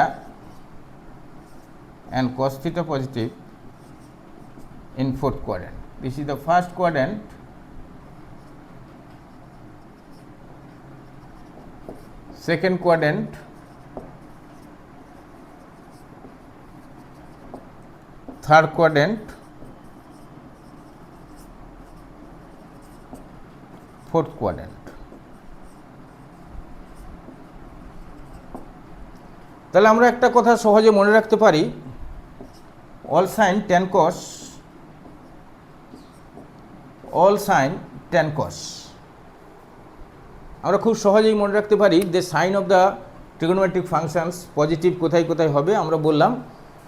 and cos theta positive in fourth quadrant. This is the first quadrant. Second quadrant, third quadrant, fourth quadrant. তাহলে আমরা একটা কথা সহজে মনে রাখতে পারি, all sin tan cos, all sin tan cos আমরা খুব সহজেই মনে রাখতে পারি। যে sign of the trigonometric functions positive কোথায় কোথায় হবে আমরা বললাম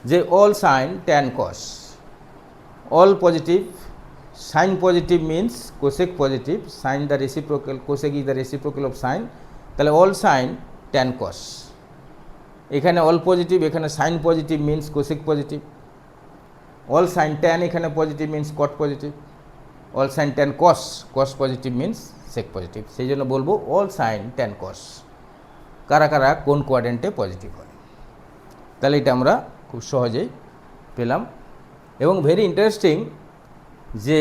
যে all sin tan cos, all positive, sin positive means cosec positive, sin the reciprocal, cosec is the reciprocal of sin, তাহলে all sin tan cos, এখানে all positive, এখানে sin positive means cosec positive, all sin tan এখানে positive means cot positive, all sin tan cos, cos positive means sec positive, সেই জন্য বলবো all sin tan cos কারা কারা কোন কোয়াড্রেন্টে positive হয়। তাহলে এটা আমরা খুব সহজেই পেলাম। এবং ভেরি ইন্টারেস্টিং যে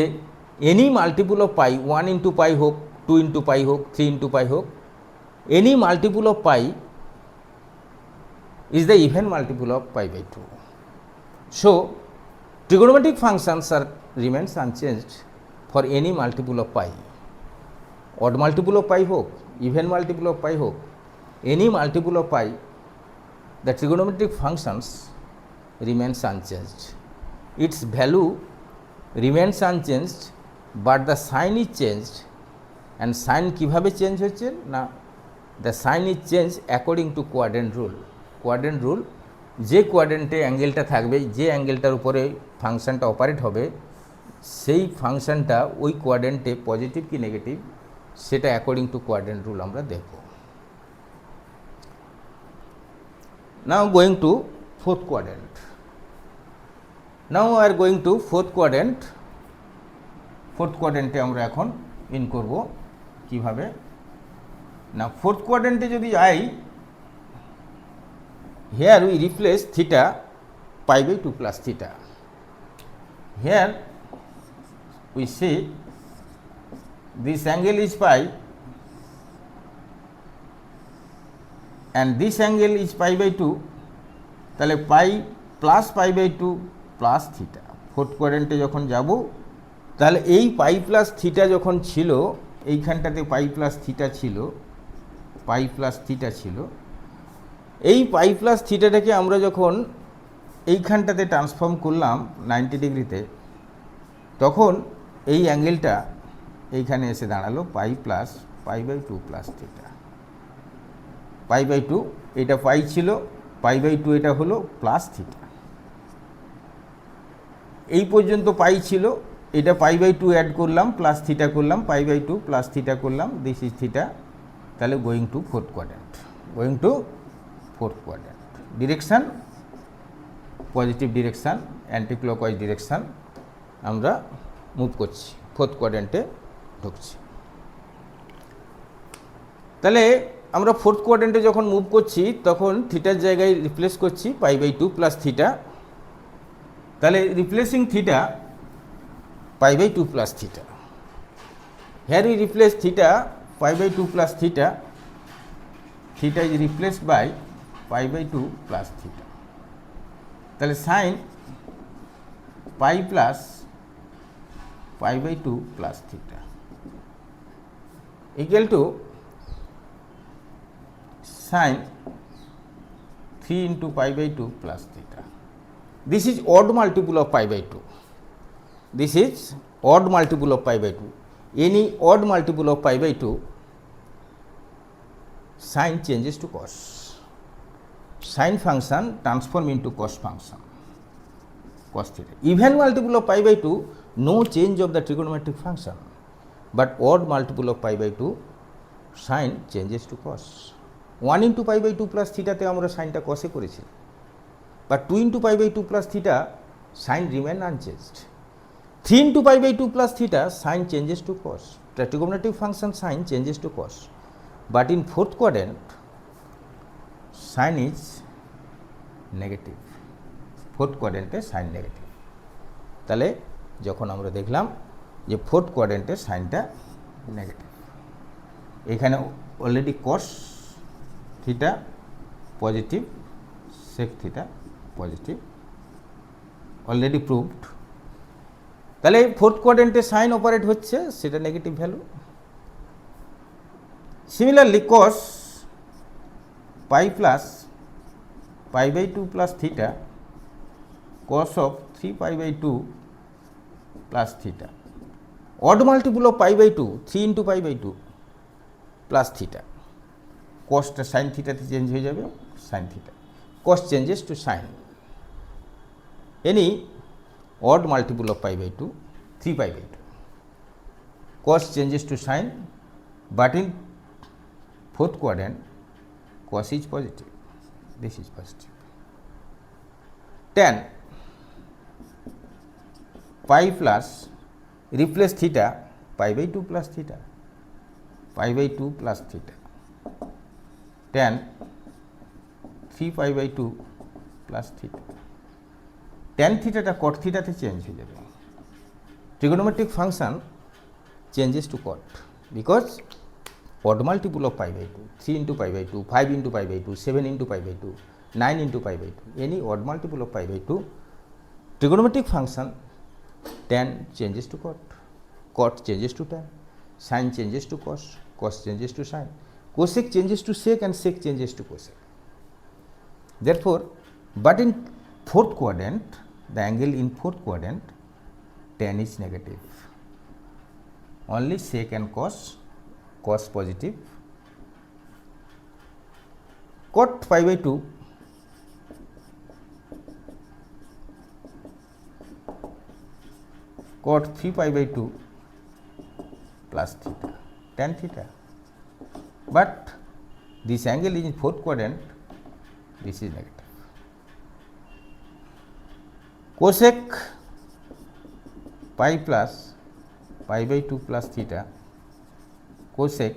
any multiple of pi, 1 into পাই হোক, 2 ইন্টু পাই হোক, 3 ইন্টু পাই হোক, any multiple of pi is the even multiple of pi by 2. So, trigonometric functions remains unchanged for any multiple of pi. Odd multiple of pi হোক, even multiple of pi হোক, any multiple of pi, the trigonometric functions remains unchanged. Its value remains unchanged, but the sign is changed. And sign কিভাবে change হচ্ছে না, the sign is changed according to quadrant rule. Quadrant rule, যে কোয়াড্রেন্টে অ্যাঙ্গেলটা থাকবে, যে অ্যাঙ্গেলটার উপরে ফাংশনটা operate হবে, সেই ফাংশনটা ওই কোয়াড্রেন্টে পজিটিভ কি নেগেটিভ সেটা অ্যাকর্ডিং টু কোয়াড্রেন্ট রুল আমরা দেখব। Now going to fourth quadrant. Now are going to fourth quadrant. Fourth কোয়াড্রেন্টে আমরা এখন ইন করব কিভাবে না, ফোর্থ কোয়াড্রেন্টে যদি যাই, here we replace theta pi by 2 plus theta. Here we see this angle is pi and this angle is pi by 2, তাহলে pi plus pi by 2 plus theta। Fourth কোয়াড্রেন্টে যখন যাব তাহলে এই পাই প্লাস থিটা যখন ছিল, এইখানটাতে পাই প্লাস থিটা ছিল, পাই প্লাস থিটা ছিল, এই পাই প্লাস থিটাটাকে আমরা যখন এইখানটাতে ট্রান্সফর্ম করলাম 90 ডিগ্রিতে, তখন এই অ্যাঙ্গেলটা এইখানে এসে দাঁড়ালো pi plus pi by 2 plus theta. Pi by 2 এটা পাই ছিল, পাই বাই 2 এটা হলো প্লাস থিটা। এই পর্যন্ত পাই ছিল, এটা পাই বাই 2 অ্যাড করলাম, প্লাস থিটা করলাম, পাই বাই 2 প্লাস থিটা করলাম, দিস ইজ থিটা। তাহলে going to fourth quadrant, going to fourth quadrant, direction positive direction, anti clockwise direction আমরা মুভ করছি, ফোর্থ কোয়াড্রেন্টে ঢুকছি। তাহলে আমরা ফোর্থ কোয়াড্রেন্টে যখন মুভ করছি তখন থিটার জায়গায় রিপ্লেস করছি পাই বাই 2 প্লাস থিটা। তাহলে replacing theta pi by 2 plus theta. Here we replace theta pi by 2 plus theta. Theta is replaced by pi by 2 plus theta. তাহলে sin pi plus pi by 2 plus theta equal to sin 3 into pi by 2 plus theta. This is odd multiple of pi by 2. This is odd multiple of pi by 2. Any odd multiple of pi by 2, sin changes to cos. Sin function transform into cos function, cos theta. Even multiple of pi by 2, no change of the trigonometric function. but odd multiple of pi by 2 sin changes to cos. 1 into pi by 2 plus theta তে আমরা সাইনটা কসে করেছি, but 2 into pi by 2 plus theta sin remain unchanged. 3 into pi by 2 plus theta sin changes to cos. The trigonometric function sin changes to cos, but in fourth quadrant sin is negative. fourth quadrant sin negative. তাহলে যখন আমরা দেখলাম যে fourth কোয়াড্রেন্টের সাইনটা negative, এখানে already cos theta positive, sec theta positive, already proved. তাহলে fourth কোয়াড্রেন্টে সাইন অপারেট হচ্ছে, সেটা negative value. Similarly cos pi plus pi by 2 plus theta cos of 3 pi by 2 plus theta. Odd multiple of pi by 2, 3 into pi by 2 plus theta. Cos টা sin theta তে change হয়ে যাবে, sin theta. Cos changes to sin. Any odd multiple of pi by 2, 3 pi by 2. Cos changes to sin, but in fourth quadrant, cos is positive. This is positive. Tan pi plus, replace theta, pi by 2 plus theta, pi by 2 plus theta, tan 3 pi by 2 plus theta. Tan theta টা cot theta তে change হয়ে যাবে। Trigonometric function changes to cot because odd multiple of pi by 2, 3 into pi by 2, 5 into pi by 2, 7 into pi by 2, 9 into pi by 2, any odd multiple of pi by 2, trigonometric function tan changes to cot, cot changes to tan, sin changes to cos, cos changes to sin, cosec changes to sec, and sec changes to cosec. Therefore, but in fourth quadrant, the angle in fourth quadrant, tan is negative. Only sec and cos, cos positive. Cot pi by 2 cot 3 pi by 2 plus theta, tan theta. But this angle is in fourth quadrant, this is negative. Cosec pi plus pi by 2 plus theta, cosec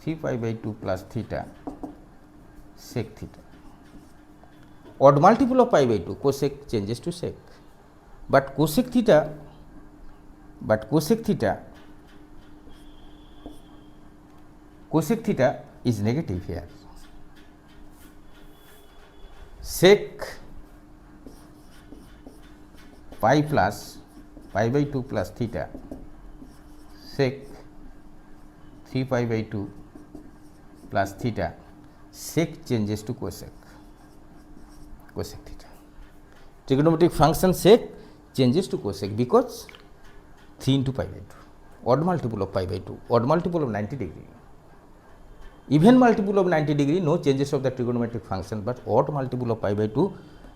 3 pi by 2 plus theta, sec theta. Odd multiple of pi by 2, cosec changes to sec. But cosec theta is negative here. Sec pi plus pi by 2 plus theta, sec 3 pi by 2 plus theta, sec changes to cosec, cosec theta. Trigonometric function sec changes to cosec because 3 into pi by 2, odd multiple of pi by 2, odd multiple of 90 degree. Even multiple of 90 degree, no changes of the trigonometric function, but odd multiple of pi by 2,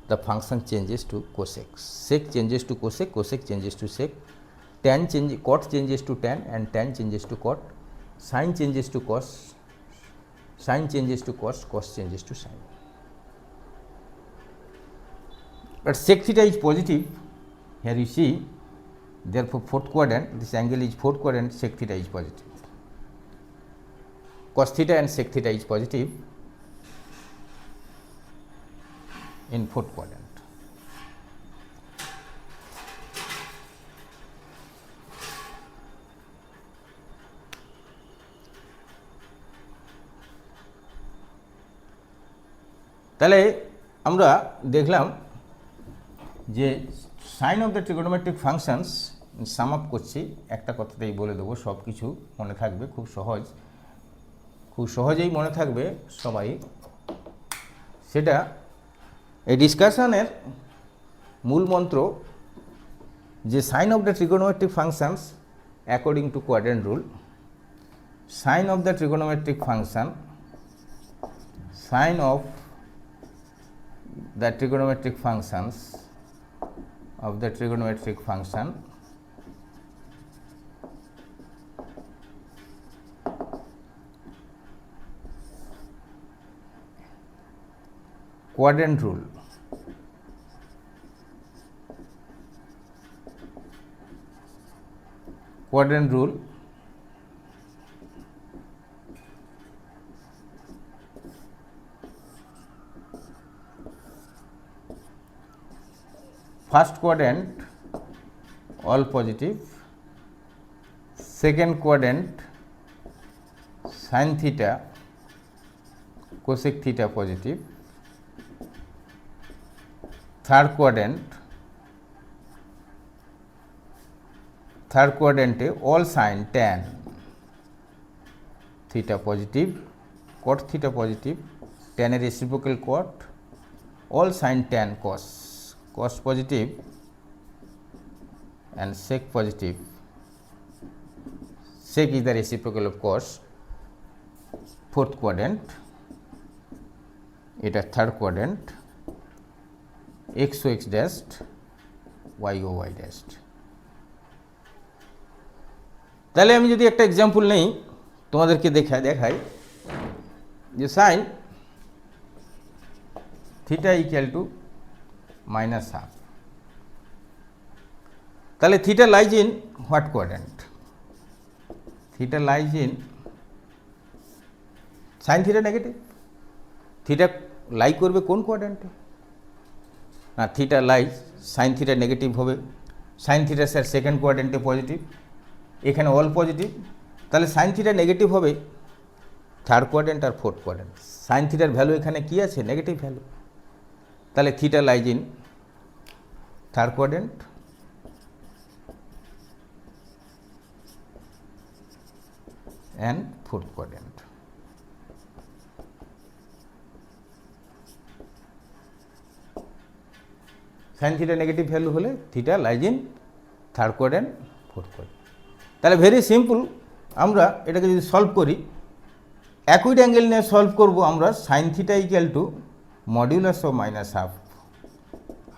the function changes to cosec. Sec changes to cosec, cosec changes to sec, tan change, cot changes to tan, and tan changes to cot, sin changes to cos, sin changes to cos, cos changes to sin. But sec theta is positive. Here you see, therefore fourth quadrant, this angle is fourth quadrant, sec theta is positive. Cos theta and sec theta is positive in fourth quadrant. তাহলে আমরা দেখলাম যে sign of the trigonometric functions sum up করছি, একটা কথাতেই বলে দেবো, সব কিছু মনে থাকবে, খুব সহজেই মনে থাকবে সবাই। সেটা এই ডিসকাশনের মূল মন্ত্র যে sign of the trigonometric functions according to quadrant rule, sign of the trigonometric function, sign of the trigonometric functions of the trigonometric function quadrant rule. Quadrant rule first quadrant all positive, second quadrant sin theta cosec theta positive, third quadrant all sin tan theta positive, cot theta positive, tan এর reciprocal cot, all sin tan cos positive and sec positive. Sec is the reciprocal of cos. Fourth quadrant, এটা third quadrant, x o x dashed, y o y dashed. তাহলে আমি যদি একটা example নেই তোমাদেরকে দেখাই যে sine theta equal to minus half, তাহলে theta lies in what quadrant? Theta lies in sine theta negative. Theta lie করবে কোন কোয়াড্রেন্টে? না, theta lies sine theta negative হবে, সাইন থিটা স্যার সেকেন্ড কোয়াড্রেন্টে পজিটিভ, এখানে অল পজিটিভ, তাহলে sine theta negative হবে থার্ড কোয়াড্রেন্ট আর ফোর্থ কোয়াড্রেন্ট। সাইন থিটার ভ্যালু এখানে কি আছে? Negative value. তাহলে theta lies in third quadrant and fourth quadrant. Sign theta negative value হলে theta lies in third quadrant, fourth quadrant. তাহলে ভেরি সিম্পল, আমরা এটাকে যদি সলভ করি, অ্যাকুইড অ্যাঙ্গেল নিয়ে সলভ করব আমরা sign theta equal two modulus of minus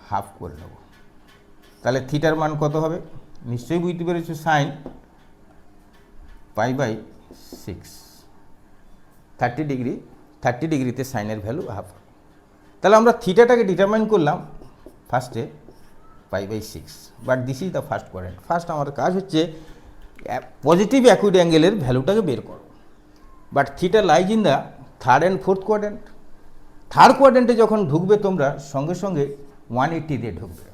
half করে নেব। তাহলে থিটার মান কত হবে? নিশ্চয়ই বুঝতে পেরেছো, সাইন পাই বাই 6, 30 ডিগ্রিতে সাইনের ভ্যালু হাফ। তাহলে আমরা থিটাটাকে ডিটারমাইন করলাম ফার্স্টে pi by 6, but this is the first quadrant. First আমাদের কাজ হচ্ছে পজিটিভ অ্যাকুইড অ্যাঙ্গেলের ভ্যালুটাকে বের করো, but theta lies in the third and fourth quadrant. Third কোয়াড্রেন্টে যখন ঢুকবে তোমরা সঙ্গে সঙ্গে 180 দিয়ে ঢুকবে।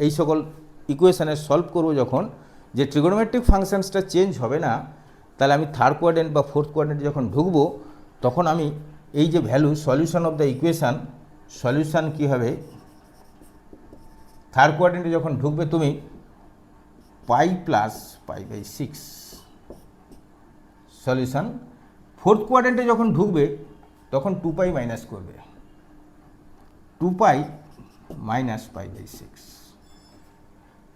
এই সকল ইকুয়েশানে সলভ করবো যখন, যে ট্রিগোনোমেট্রিক ফাংশনসটা চেঞ্জ হবে না, তাহলে আমি থার্ড কোয়াড্রেন্ট বা ফোর্থ কোয়াড্রেন্টে যখন ঢুকবো তখন আমি এই যে value solution of the equation, solution কী হবে? থার্ড কোয়াড্রেন্টে যখন ঢুকবে তুমি pi plus pi by 6 solution. Fourth কোয়াড্রেন্টে যখন ঢুকবে তখন 2 পাই মাইনাস করবে, 2 পাই মাইনাস পাই বাই 6।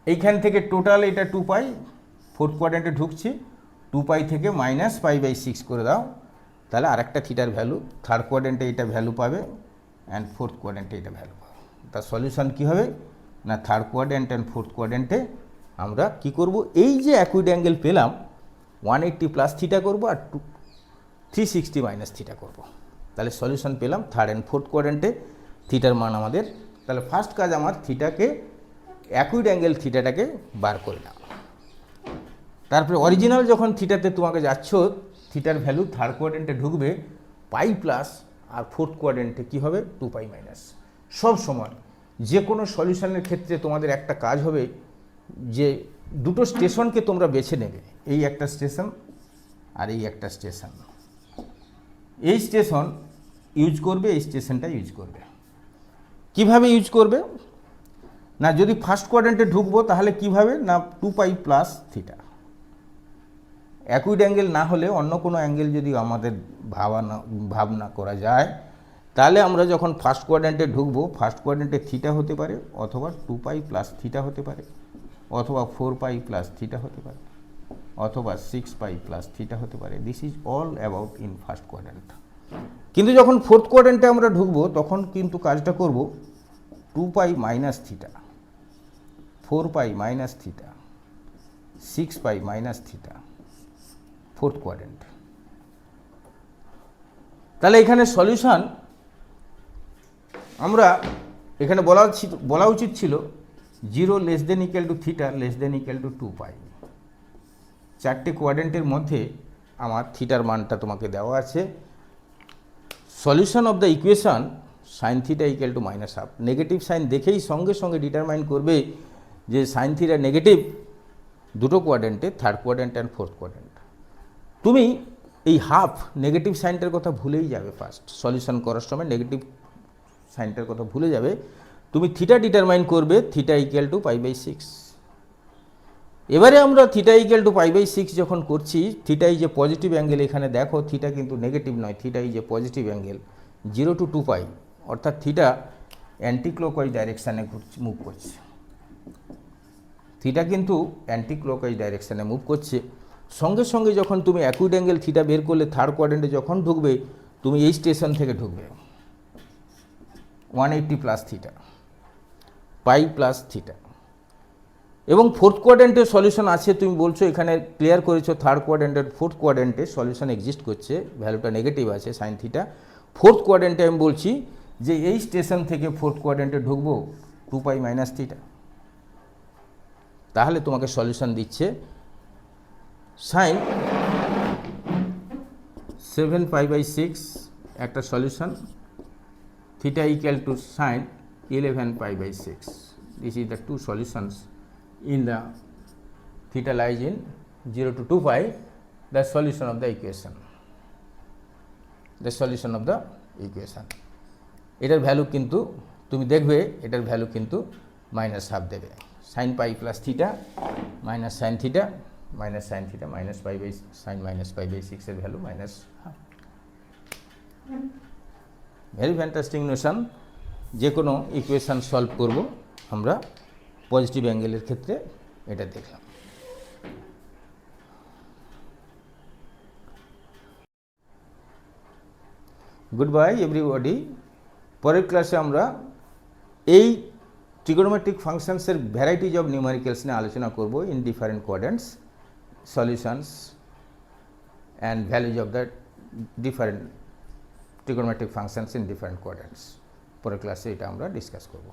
এইখান থেকে টোটাল এটা 2 পাই, ফোর্থ কোয়াড্রেন্টে ঢুকছি, 2 পাই থেকে মাইনাস পাই বাই 6 করে দাও, তাহলে আরেকটা থিটার ভ্যালু থার্ড কোয়াড্রেন্টে এটা ভ্যালু পাবে অ্যান্ড ফোর্থ কোয়াড্রেন্টে এটা ভ্যালু পাবে। তার সলিউশন কী হবে? না, থার্ড কোয়াড্রেন্ট অ্যান্ড ফোর্থ কোয়াড্রেন্টে আমরা কি করব? এই যে অ্যাকুইড অ্যাঙ্গেল পেলাম 180 প্লাস থিটা করবো আর 360 মাইনাস থিটা করবো। তাহলে সলিউশন পেলাম থার্ড অ্যান্ড ফোর্থ কোয়াড্রেন্টে থিটার মান আমাদের। তাহলে ফার্স্ট কাজ আমার থিটাকে, অ্যাকুইড অ্যাঙ্গেল থিটাটাকে বার করে নাও। তারপরে অরিজিনাল যখন থিটাতে তোমাকে যাচ্ছ, থিটার ভ্যালু থার্ড কোয়াড্রেন্টে ঢুকবে পাই প্লাস, আর ফোর্থ কোয়াড্রেন্টে কী হবে? 2 পাই মাইনাস। সব সময় যে কোনো সলিউশনের ক্ষেত্রে তোমাদের একটা কাজ হবে যে দুটো স্টেশনকে তোমরা বেছে নেবে, এই একটা স্টেশন আর এই একটা স্টেশন। এই স্টেশন ইউজ করবে, এই স্টেশনটা ইউজ করবে। কিভাবে ইউজ করবে? না, যদি ফার্স্ট কোয়াড্রেন্টে ঢুকবো তাহলে কিভাবে? না, 2 পাই প্লাস থিটা। অ্যাকুইড অ্যাঙ্গেল না হলে অন্য কোনো অ্যাঙ্গেল যদি আমাদের ভাবনা করা যায়, তাহলে আমরা যখন ফার্স্ট কোয়াড্রেন্টে ঢুকবো, ফার্স্ট কোয়াড্রেন্টে থিটা হতে পারে, অথবা 2 পাই প্লাস থিটা হতে পারে, অথবা 4 পাই প্লাস থিটা হতে পারে, অথবা 6 পাই প্লাস থিটা হতে পারে। This is all about in first quadrant. কিন্তু যখন ফোর্থ কোয়াড্রেন্টে আমরা ঢুকবো তখন কিন্তু কাজটা করব 2 pi minus theta, 4 pi minus theta, 6 pi minus theta, fourth quadrant. তাহলে এখানে সলিউশন আমরা এখানে বলা উচিত ছিল 0 less than equal to theta less than equal to 2 pi. চারটে কোয়াড্রেন্টের মধ্যে আমার থিটার মানটা তোমাকে দেওয়া আছে। Solution of the equation sine theta equal to minus half. Negative sign দেখেই সঙ্গে সঙ্গে ডিটারমাইন করবে যে সাইন থিটা নেগেটিভ দুটো কোয়াড্রেন্টে, third quadrant and fourth quadrant. তুমি এই হাফ নেগেটিভ সাইনটার কথা ভুলেই যাবে, ফার্স্ট সলিউশন করার সময় নেগেটিভ সাইনটার কথা ভুলে যাবে। তুমি থিটা ডিটারমাইন করবে থিটা ইকুয়াল টু π/6। এবারে আমরা থিটা ইকুয়াল টু π/6 যখন করছি, theta is a positive angle. এখানে দেখো থিটা কিন্তু নেগেটিভ নয়, theta is a positive angle 0 to 2 পাই, অর্থাৎ থিটা অ্যান্টি ক্লকওয়াইজ ডাইরেকশানে মুভ করছে। থিটা কিন্তু অ্যান্টি ক্লকওয়াইজ ডাইরেকশানে মুভ করছে। সঙ্গে সঙ্গে যখন তুমি অ্যাকুইড অ্যাঙ্গেল থিটা বের করলে থার্ড কোয়াড্রেন্টে যখন ঢুকবে, তুমি এই স্টেশন থেকে ঢুকবে 180 প্লাস থিটা পাই প্লাস থিটা। এবং ফোর্থ কোয়াড্রেন্টের সলিউশন আছে, তুমি বলছো এখানে ক্লিয়ার করেছো থার্ড কোয়াড্রেন্টের ফোর্থ কোয়াড্রেন্টে সলিউশন এক্সিস্ট করছে, ভ্যালুটা নেগেটিভ আছে সাইন থিটা। ফোর্থ কোয়াড্রেন্টে আমি বলছি যে এই স্টেশন থেকে ফোর্থ কোয়াড্রেন্টে ঢুকবো 2 পাই মাইনাস থিটা। তাহলে তোমাকে সলিউশন দিচ্ছে সাইন 7 π/6 একটা সলিউশন, theta equal to sine 11 π/6। This is the two solutions in the theta lies in 0 to 2 pi, the solution of the equation, the solution of the equation। এটার value কিন্তু তুমি দেখবে, এটার ভ্যালু কিন্তু মাইনাস হাফ দেবে। Sine pi plus theta minus sine theta minus sine theta minus sine minus π/6 এর value minus half. Very fantastic notion. যে কোনো ইকুয়েশান সলভ করব আমরা পজিটিভ অ্যাঙ্গেলের ক্ষেত্রে, এটা দেখলাম। Goodbye everybody. পরের ক্লাসে আমরা এই ট্রিগোনোমেট্রিক ফাংশনসের ভ্যারাইটিজ অফ নিউমেরিক্যালস নিয়ে আলোচনা করব in different quadrants, solutions and values of the different trigonometric functions in different quadrants. পরের ক্লাসে এটা আমরা ডিসকাস করব।